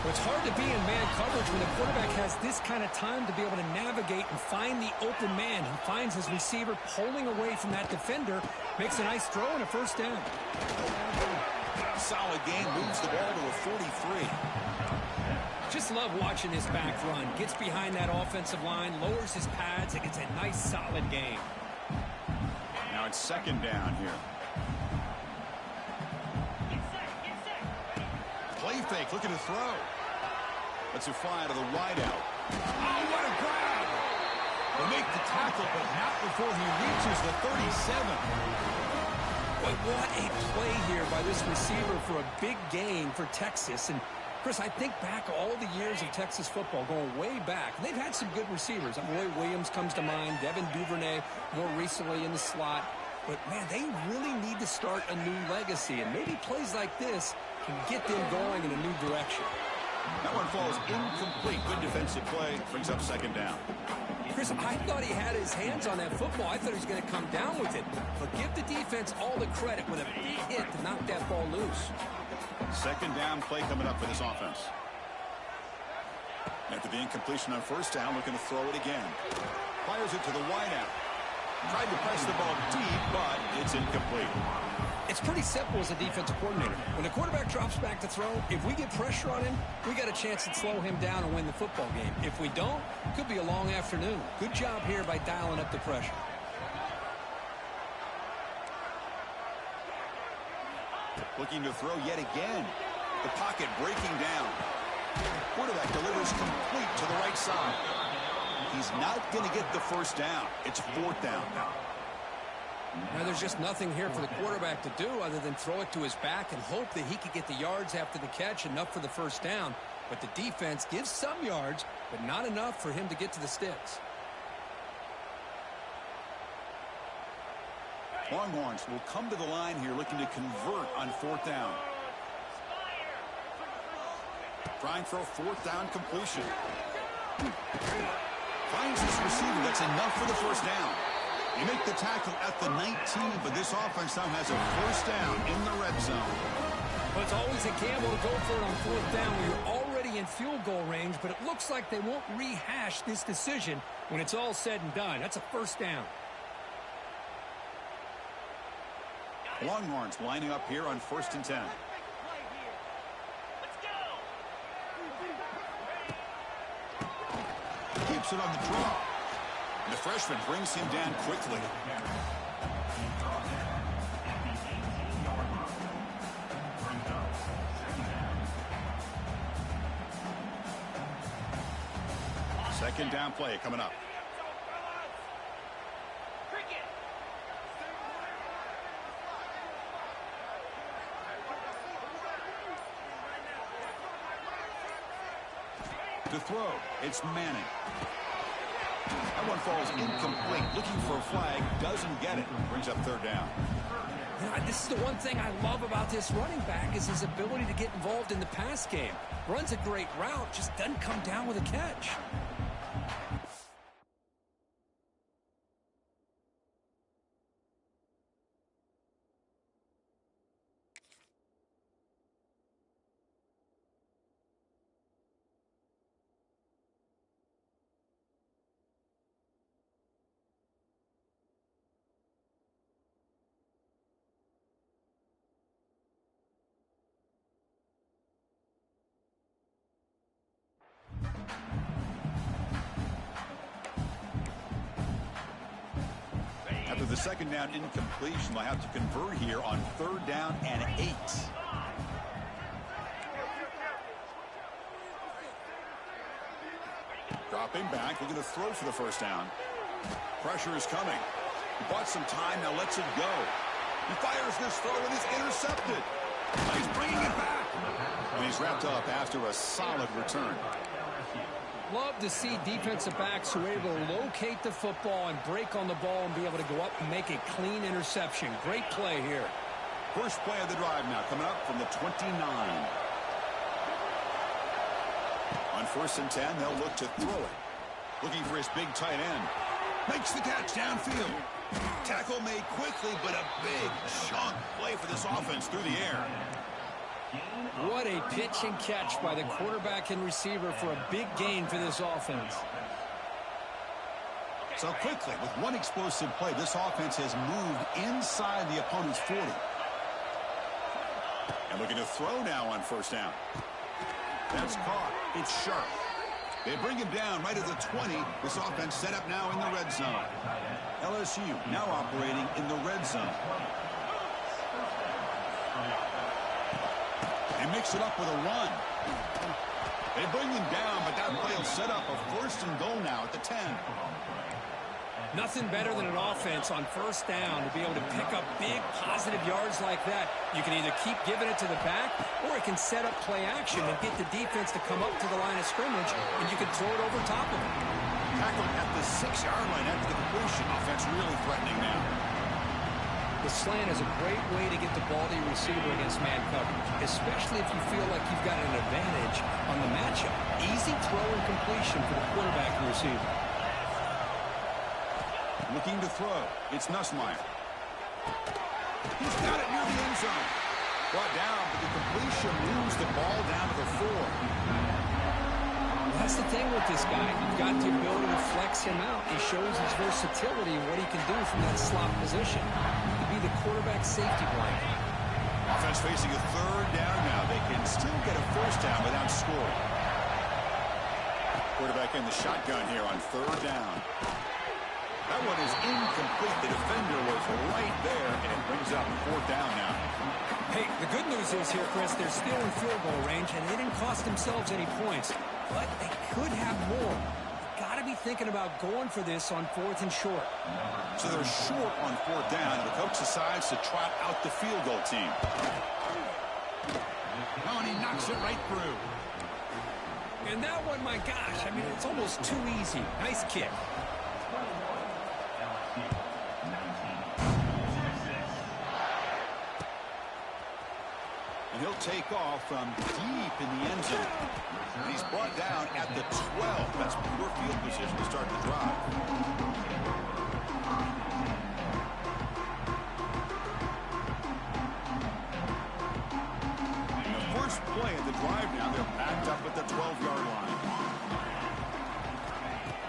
Well, it's hard to be in man coverage when the quarterback has this kind of time to be able to navigate and find the open man. He finds his receiver pulling away from that defender, makes a nice throw and a first down. Solid gain, moves the ball to a 43. Just love watching this back run. Gets behind that offensive line, lowers his pads, and gets a nice solid gain. Now it's second down here. Play fake, looking to throw. Lets it fly out of the wideout. Oh, what a grab! They make the tackle, but not before he reaches the 37. But what a play here by this receiver for a big gain for Texas. And Chris, I think back all the years of Texas football, going way back. They've had some good receivers. Roy Williams comes to mind, Devin Duvernay more recently in the slot. But, man, they really need to start a new legacy. And maybe plays like this can get them going in a new direction. That one falls incomplete. Good defensive play. Brings up second down. Chris, I thought he had his hands on that football. I thought he was going to come down with it. But give the defense all the credit with a big hit to knock that ball loose. Second down play coming up for this offense. After the incompletion on first down, looking to throw it again. Fires it to the wideout. Tried to press the ball deep, but it's incomplete. It's pretty simple as a defensive coordinator. When the quarterback drops back to throw, if we get pressure on him, we got a chance to slow him down and win the football game. If we don't, it could be a long afternoon. Good job here by dialing up the pressure. Looking to throw yet again. The pocket breaking down. Quarterback delivers complete to the right side. He's not going to get the first down. It's fourth down. Now, there's just nothing here for the quarterback to do other than throw it to his back and hope that he could get the yards after the catch, enough for the first down. But the defense gives some yards, but not enough for him to get to the sticks. Longhorns will come to the line here looking to convert on fourth down. Trying for a fourth down completion. Finds his receiver. That's enough for the first down. You make the tackle at the 19, but this offense now has a first down in the red zone. Well, it's always a gamble to go for it on fourth down when you're already in field goal range, but it looks like they won't rehash this decision when it's all said and done. That's a first down. Longhorns lining up here on 1st and 10. Keeps it on the draw. And the freshman brings him down quickly. Second down play coming up. To throw, it's Manning. That one falls incomplete. Looking for a flag, doesn't get it. Brings up third down. This is the one thing I love about this running back is his ability to get involved in the pass game. Runs a great route, just doesn't come down with a catch. After the second down incompletion, they'll have to convert here on third down and 8. Dropping back, looking to throw for the first down. Pressure is coming. He bought some time, now lets it go. He fires this throw and is intercepted. He's bringing it back. And he's wrapped up after a solid return. Love to see defensive backs who are able to locate the football and break on the ball and be able to go up and make a clean interception. Great play here. First play of the drive now coming up from the 29. On 1st and 10, they'll look to throw it. Looking for his big tight end. Makes the catch downfield. Tackle made quickly, but a big chunk play for this offense through the air. What a pitch and catch by the quarterback and receiver for a big gain for this offense. So quickly, with one explosive play, this offense has moved inside the opponent's 40. And looking to throw now on first down. That's caught. It's sharp. They bring him down right at the 20. This offense set up now in the red zone. LSU now operating in the red zone. They mix it up with a run. They bring him down, but that play will set up a 1st and goal now at the 10. Nothing better than an offense on first down to be able to pick up big positive yards like that. You can either keep giving it to the back, or it can set up play action and get the defense to come up to the line of scrimmage, and you can throw it over top of it. Tackled at the 6-yard line after the completion. Offense really threatening now. The slant is a great way to get the ball to your receiver against man coverage, especially if you feel like you've got an advantage on the matchup. Easy throw and completion for the quarterback and receiver. Looking to throw. It's Nussmeier. He's got it near the end zone. Brought down, but the completion moves the ball down to the 4. That's the thing with this guy. You've got the ability to flex him out. He shows his versatility and what he can do from that slot position. He could be the quarterback safety blanket. Offense facing a third down now. They can still get a first down without scoring. Quarterback in the shotgun here on third down. That one is incomplete. The defender was right there, and it brings up 4th down now. Hey, the good news is here, Chris, they're still in field goal range, and they didn't cost themselves any points. But they could have more. Got to be thinking about going for this on 4th and short. So they're short on 4th down, and the coach decides to trot out the field goal team. Oh, and he knocks it right through. And that one, my gosh, I mean, it's almost too easy. Nice kick. He'll take off from deep in the end zone. And he's brought down at the 12. That's poor field position to start the drive. And the first play of the drive now, they're backed up at the 12-yard line.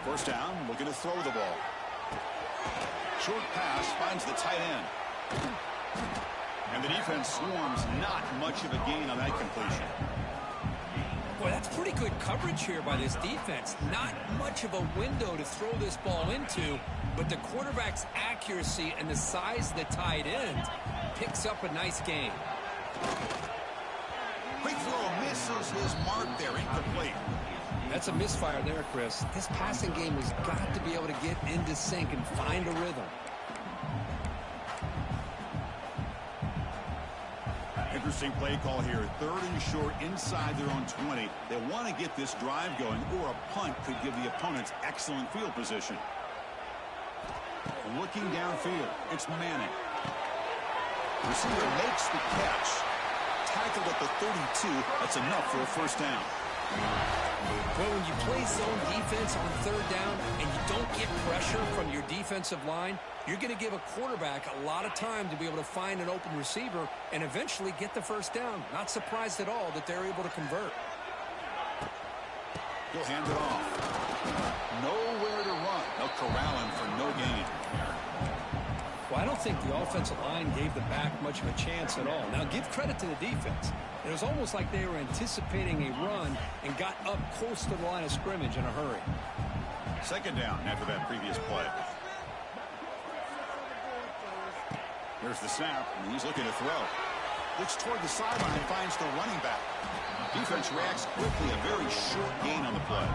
First down, looking to throw the ball. Short pass finds the tight end. And the defense swarms, not much of a gain on that completion. Boy, that's pretty good coverage here by this defense. Not much of a window to throw this ball into, but the quarterback's accuracy and the size of the tight end picks up a nice gain. Quick throw misses his mark there, incomplete. That's That's a misfire there, Chris. This passing game has got to be able to get into sync and find a rhythm. Interesting play call here. 3rd and short inside their own 20. They want to get this drive going, or a punt could give the opponents excellent field position. Looking downfield, it's Manning. Receiver makes the catch. Tackled at the 32. That's enough for a first down. Well, when you play zone defense on 3rd down and you don't get pressure from your defensive line, you're going to give a quarterback a lot of time to be able to find an open receiver and eventually get the first down. Not surprised at all that they're able to convert. He'll hand it off. Nowhere to run. They'll corral him for no gain. Well, I don't think the offensive line gave the back much of a chance at all. Now, give credit to the defense. It was almost like they were anticipating a run and got up close to the line of scrimmage in a hurry. 2nd down after that previous play. Here's the snap, and he's looking to throw. Looks toward the sideline and finds the running back. Defense reacts quickly, a very short gain on the play.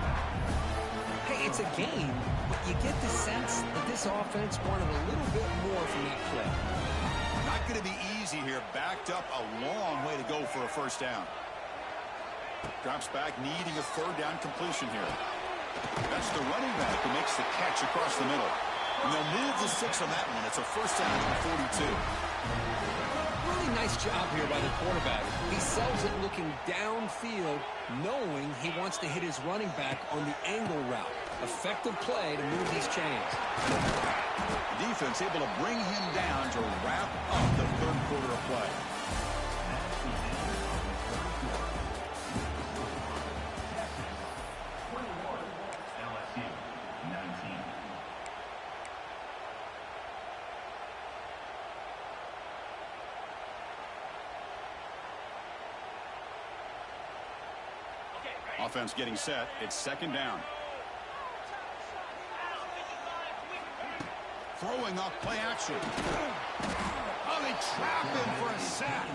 Hey, it's a game, but you get the sense that this offense wanted a little bit more from that play. Not going to be easy here. Backed up a long way to go for a first down. Drops back, needing a 3rd down completion here. That's the running back who makes the catch across the middle. And they'll move the 6 on that one. It's a first down at the 42. Really nice job here by the quarterback. He sells it looking downfield, knowing he wants to hit his running back on the angle route. Effective play to move these chains. Defense able to bring him down to wrap up the 3rd quarter of play. LSU 19. Offense getting set. It's 2nd down. Throwing up play action. Oh, they trap him for a sack.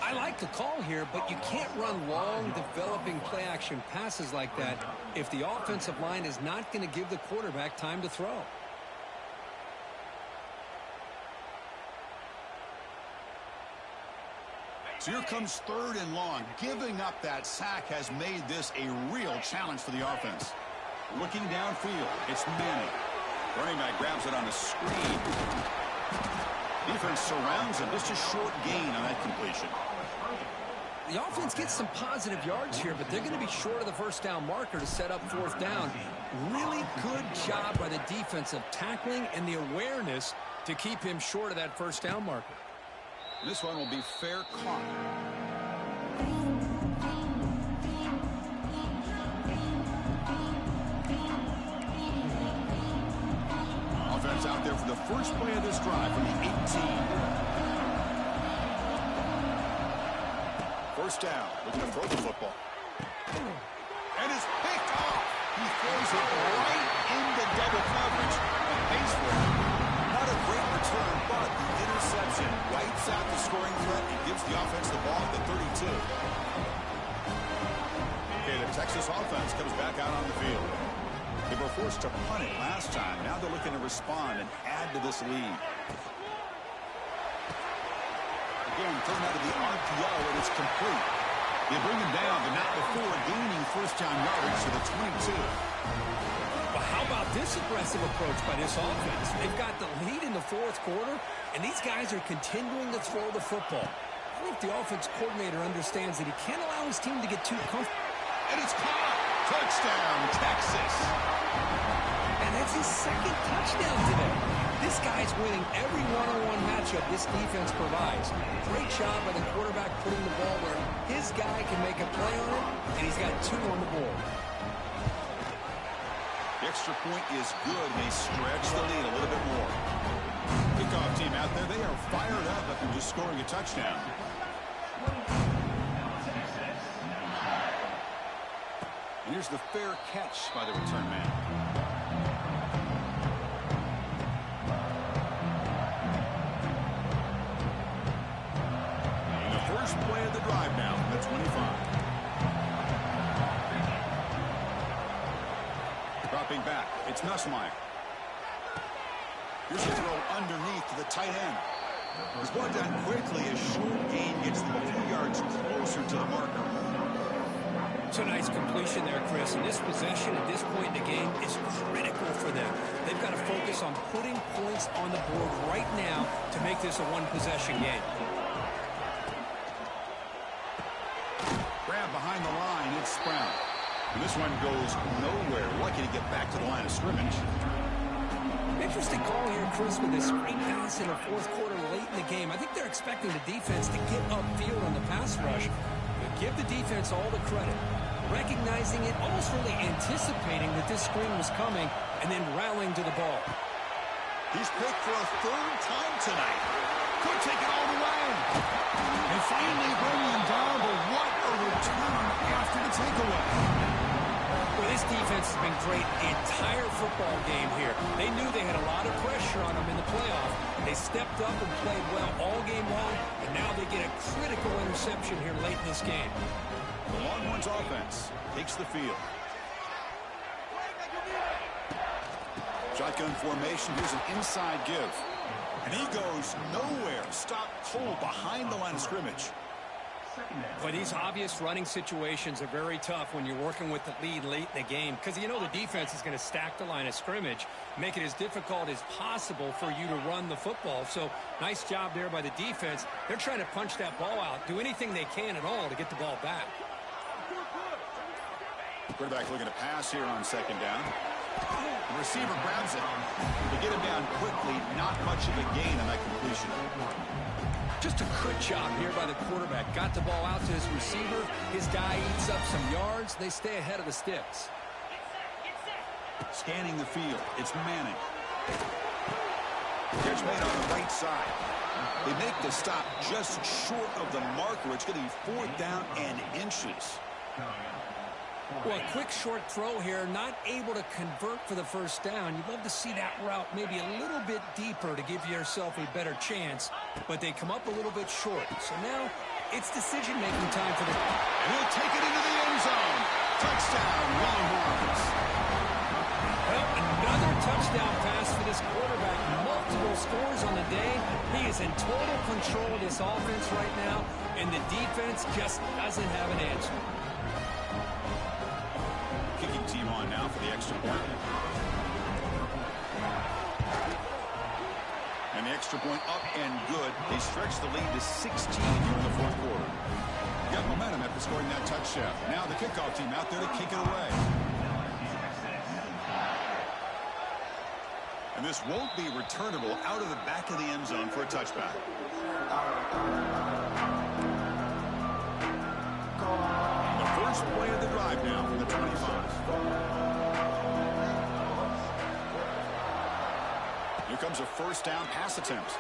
I like the call here, but you can't run long, developing play-action passes like that if the offensive line is not going to give the quarterback time to throw. So here comes 3rd and long. Giving up that sack has made this a real challenge for the offense. Looking downfield, it's Manning. Running back grabs it on the screen. Defense surrounds him. Just a short gain on that completion. The offense gets some positive yards here, but they're going to be short of the first down marker to set up 4th down. Really good job by the defense of tackling and the awareness to keep him short of that first down marker. This one will be fair caught. Offense out there for the first play of this drive from the 18. First down, looking to throw the football. And it's picked off. He throws it right into double coverage and pays for it. Not a great return, but the interception wipes out the scoring threat and gives the offense the ball at the 32. Okay, the Texas offense comes back out on the field. They were forced to punt it last time. Now they're looking to respond and add to this lead. Again, thrown out of the RPO, and it's complete. They bring him down, but not before gaining first down yardage to the 22. Well, how about this aggressive approach by this offense? They've got the lead in the 4th quarter, and these guys are continuing to throw the football. I think the offense coordinator understands that he can't allow his team to get too comfortable. And it's caught. Touchdown, Texas. And that's his 2nd touchdown today. This guy's winning every one-on-one matchup this defense provides. Great job by the quarterback putting the ball where his guy can make a play on it, and he's got 2 on the board. The extra point is good. They stretch the lead a little bit more. Kickoff team out there, they are fired up after just scoring a touchdown. And here's the fair catch by the return man. And the first play of the drive now from the 25. Dropping back. It's Nussmeier. Here's a throw underneath to the tight end. He's brought down quickly as short gain gets them a few yards closer to the marker. It's a nice completion there, Chris. And this possession at this point in the game is critical for them. They've got to focus on putting points on the board right now to make this a one-possession game. Grab behind the line. It's Brown. And this one goes nowhere. Lucky to get back to the line of scrimmage. Interesting call here, Chris, with this screen pass in the fourth quarter late in the game. I think they're expecting the defense to get upfield on the pass rush. But give the defense all the credit. Recognizing it, almost really anticipating that this screen was coming, and then rallying to the ball. He's picked for a third time tonight. Could take it all the way. And finally bringing him down, but what a return after the takeaway. Well, this defense has been great the entire football game here. They knew they had a lot of pressure on them in the playoff. They stepped up and played well all game long, and now they get a critical interception here late in this game. The Longhorns offense takes the field. Shotgun formation. Here's an inside give. And he goes nowhere. Stop cold behind the line of scrimmage. But these obvious running situations are very tough when you're working with the lead late in the game, because you know the defense is going to stack the line of scrimmage, make it as difficult as possible for you to run the football. So nice job there by the defense. They're trying to punch that ball out, do anything they can at all to get the ball back. Quarterback looking to pass here on second down. The receiver grabs it. To get him down quickly, not much of a gain on that completion. Just a good job here by the quarterback. Got the ball out to his receiver. His guy eats up some yards. They stay ahead of the sticks. Scanning the field. It's Manning. Catch made on the right side. They make the stop just short of the marker. It's going to be 4th down and inches. Well, a quick short throw here, not able to convert for the first down. You'd love to see that route maybe a little bit deeper to give yourself a better chance, but they come up a little bit short. So now it's decision-making time for the... And he'll take it into the end zone. Touchdown, Longhorns. Well, another touchdown pass for this quarterback. Multiple scores on the day. He is in total control of this offense right now, and the defense just doesn't have an answer. Kicking team on now for the extra point. And the extra point up and good. They stretch the lead to 16 here in the fourth quarter. Got momentum after scoring that touchdown. Now the kickoff team out there to kick it away. And this won't be returnable out of the back of the end zone for a touchback. The first play of the drive now from the 25. Here comes a first down pass attempt.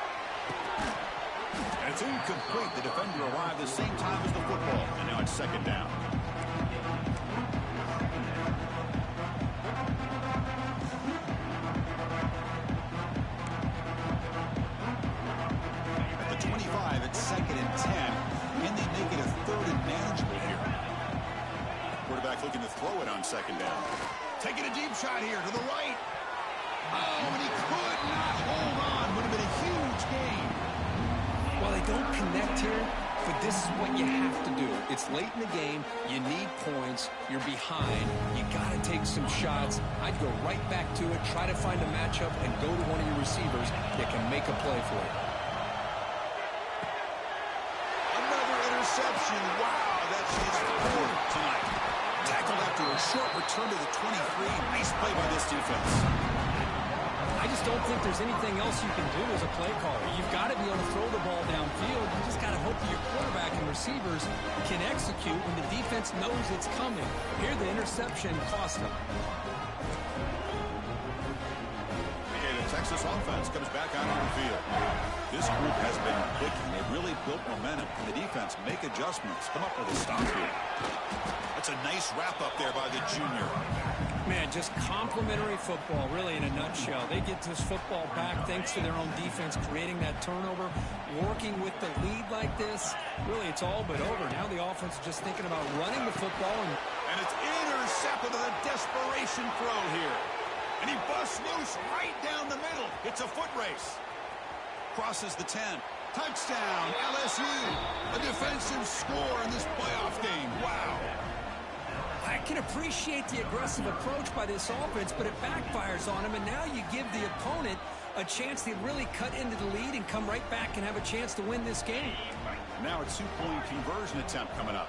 And it's incomplete. The defender arrived the same time as the football. And now it's second down. At the 25, it's 2nd and 10. And they make it a 3rd and manageable here. Quarterback looking to throw it on second down. Taking a deep shot here to the right. Oh, and he could not hold on. Would have been a huge gain. Well, they don't connect here, but this is what you have to do. It's late in the game. You need points. You're behind. You got to take some shots. I'd go right back to it, try to find a matchup, and go to one of your receivers that can make a play for you. Another interception. Wow, that's his 4th tonight. Tackled after a short return to the 23. Nice play by this defense. I just don't think there's anything else you can do as a play caller. You've got to be able to throw the ball downfield. You just got to hope that your quarterback and receivers can execute when the defense knows it's coming. Here, the interception cost them. Okay, the Texas offense comes back out on the field. This group has been clicking. They've really built momentum. And the defense make adjustments. Come up with a stop here. That's a nice wrap-up there by the junior. Man, just complimentary football, really, in a nutshell. They get this football back thanks to their own defense, creating that turnover, working with the lead like this. Really, it's all but over. Now the offense is just thinking about running the football. And it's intercepted on a desperation throw here. And he busts loose right down the middle. It's a foot race. Crosses the 10. Touchdown, LSU. A defensive score in this playoff game. Wow. I can appreciate the aggressive approach by this offense, but it backfires on him, and now you give the opponent a chance to really cut into the lead and come right back and have a chance to win this game. Now a two-point conversion attempt coming up.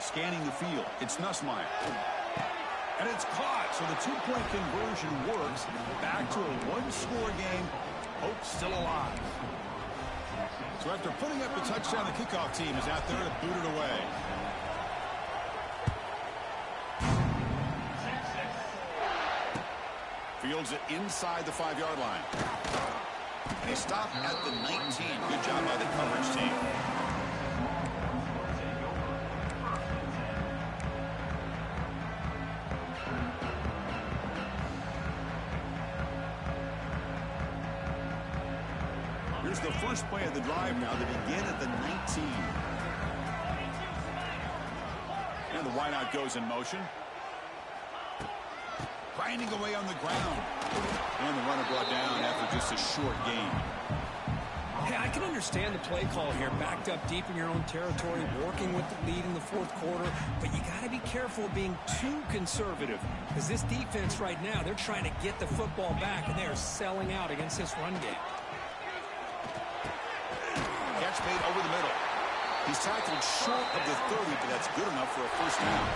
Scanning the field, it's Nussmeier. And it's caught, so the two-point conversion works. Back to a one-score game. Hope still alive. So after putting up the touchdown, the kickoff team is out there to boot it away. Fields it inside the 5-yard line. And he stopped at the 19. Good job by the coverage team. Here's the first play of the drive now. They begin at the 19. And the wideout goes in motion. Grinding away on the ground. And the runner brought down after just a short gain. Hey, I can understand the play call here. Backed up deep in your own territory, working with the lead in the fourth quarter. But you got to be careful of being too conservative. Because this defense right now, they're trying to get the football back, and they are selling out against this run game. Catch made over the middle. He's tackled short of the 30, but that's good enough for a first down.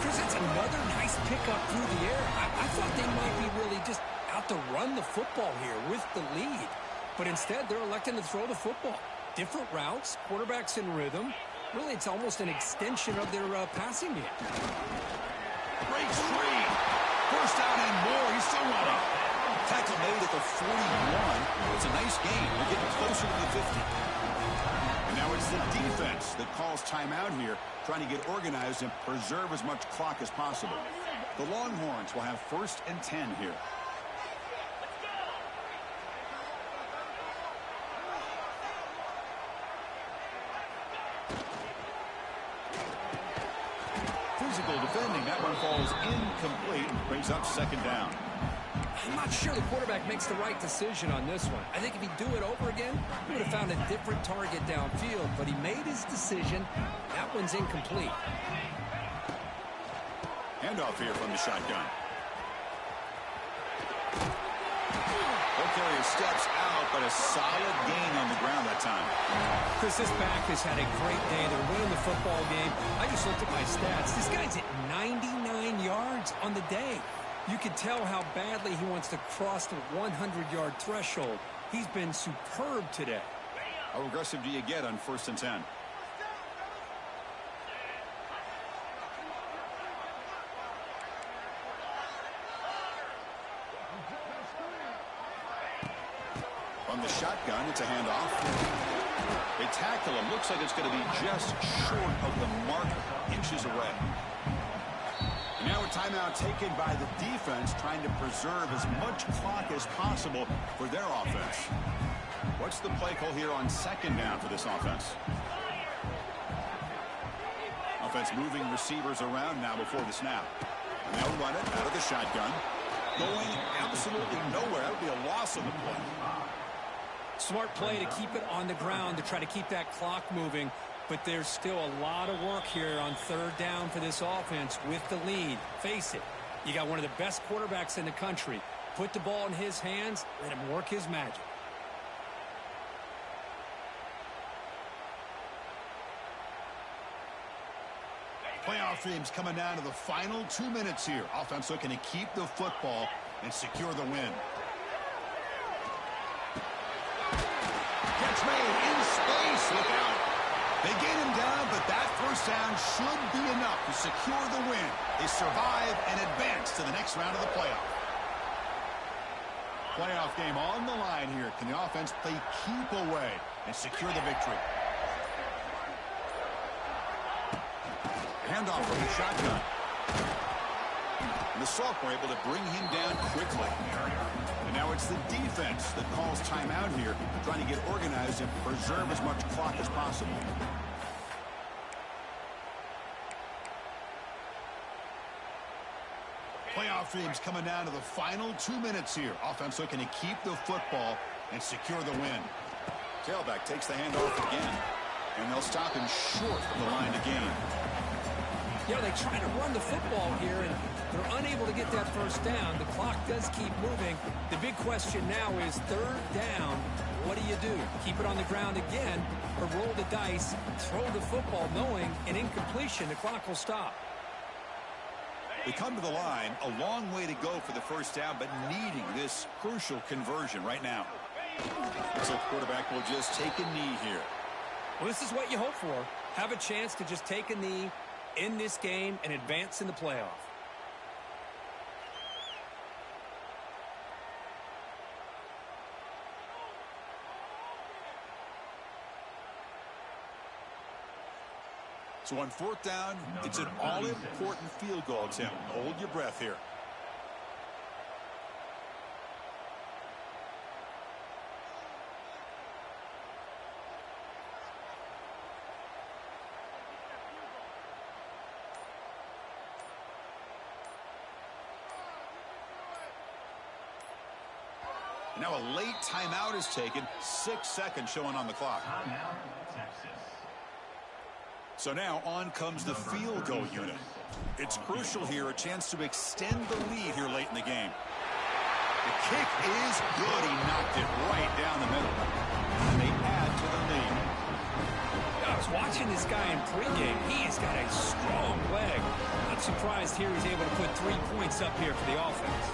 Chris, that's another nice pickup through the air. I thought they might be really just out to run the football here with the lead. But instead, they're electing to throw the football. Different routes, quarterbacks in rhythm. Really, it's almost an extension of their passing game. Breaks free. First down and more. He's still running. Tackle made at the 41. It's a nice gain. We're getting closer to the 50. And now it's the defense that calls timeout here, trying to get organized and preserve as much clock as possible. The Longhorns will have 1st and 10 here. Physical defending. That one falls incomplete. Brings up 2nd down. I'm not sure the quarterback makes the right decision on this one. I think if he'd do it over again, he would have found a different target downfield, but he made his decision. That one's incomplete. Handoff here from the shotgun. Ball carrier steps out, but a solid gain on the ground that time. Chris, this back has had a great day. They're winning the football game. I just looked at my stats. This guy's at 99 yards on the day. You can tell how badly he wants to cross the 100-yard threshold. He's been superb today. How aggressive do you get on 1st and 10? From the shotgun, it's a handoff. They tackle him. Looks like it's going to be just short of the mark, inches away. Now a timeout taken by the defense, trying to preserve as much clock as possible for their offense. What's the play call here on 2nd down for this offense? Offense moving receivers around now before the snap. And they'll run it out of the shotgun. Going absolutely nowhere. That would be a loss of the play. Smart play to keep it on the ground to try to keep that clock moving. But there's still a lot of work here on 3rd down for this offense with the lead. Face it, you got one of the best quarterbacks in the country. Put the ball in his hands, let him work his magic. Playoff games coming down to the final 2 minutes here. Offense looking to keep the football and secure the win. Catch made in space. Look out. They get him down, but that first down should be enough to secure the win. They survive and advance to the next round of the playoff. Playoff game on the line here. Can the offense play keep away and secure the victory? Handoff from the shotgun. And the sophomore able to bring him down quickly. And now it's the defense that calls timeout here, trying to get organized and preserve as much clock as possible. Playoff games coming down to the final 2 minutes here. Offense looking to keep the football and secure the win. Tailback takes the handoff again. And they'll stop him short of the line to gain. Yeah, they try to run the football here, and they're unable to get that first down. The clock does keep moving. The big question now is third down. What do? Keep it on the ground again, or roll the dice, throw the football, knowing an incompletion, the clock will stop. They come to the line, a long way to go for the first down, but needing this crucial conversion right now. Looks like the quarterback will just take a knee here. Well, this is what you hope for. Have a chance to just take a knee in this game and advance in the playoff. So on fourth down, it's an all-important field goal attempt. Hold your breath here. Now a late timeout is taken. 6 seconds showing on the clock. So now on comes the field goal unit. It's crucial here, a chance to extend the lead here late in the game. The kick is good. He knocked it right down the middle. And they add to the lead. I was watching this guy in pregame. He has got a strong leg. Not surprised here he's able to put 3 points up here for the offense.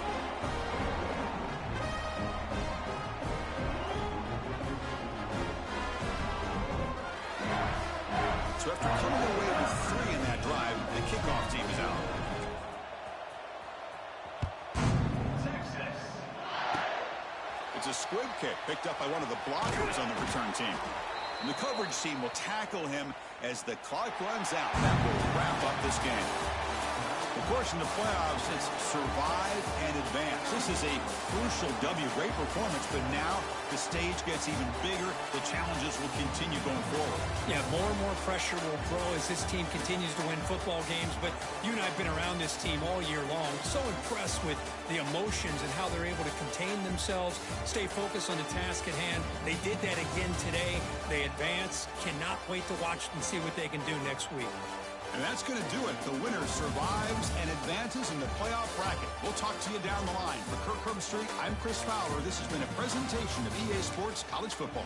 So after coming away with 3 in that drive, the kickoff team is out. It's a squib kick picked up by one of the blockers on the return team. And the coverage team will tackle him as the clock runs out. That will wrap up this game. Of course, in the playoffs, it's survive and advance. This is a crucial W. Great performance, but now the stage gets even bigger. The challenges will continue going forward. Yeah, more and more pressure will grow as this team continues to win football games. But you and I have been around this team all year long. So impressed with the emotions and how they're able to contain themselves, stay focused on the task at hand. They did that again today. They advance. Cannot wait to watch and see what they can do next week. And that's going to do it. The winner survives and advances in the playoff bracket. We'll talk to you down the line. For Kirk Herbstreit, I'm Chris Fowler. This has been a presentation of EA Sports College Football.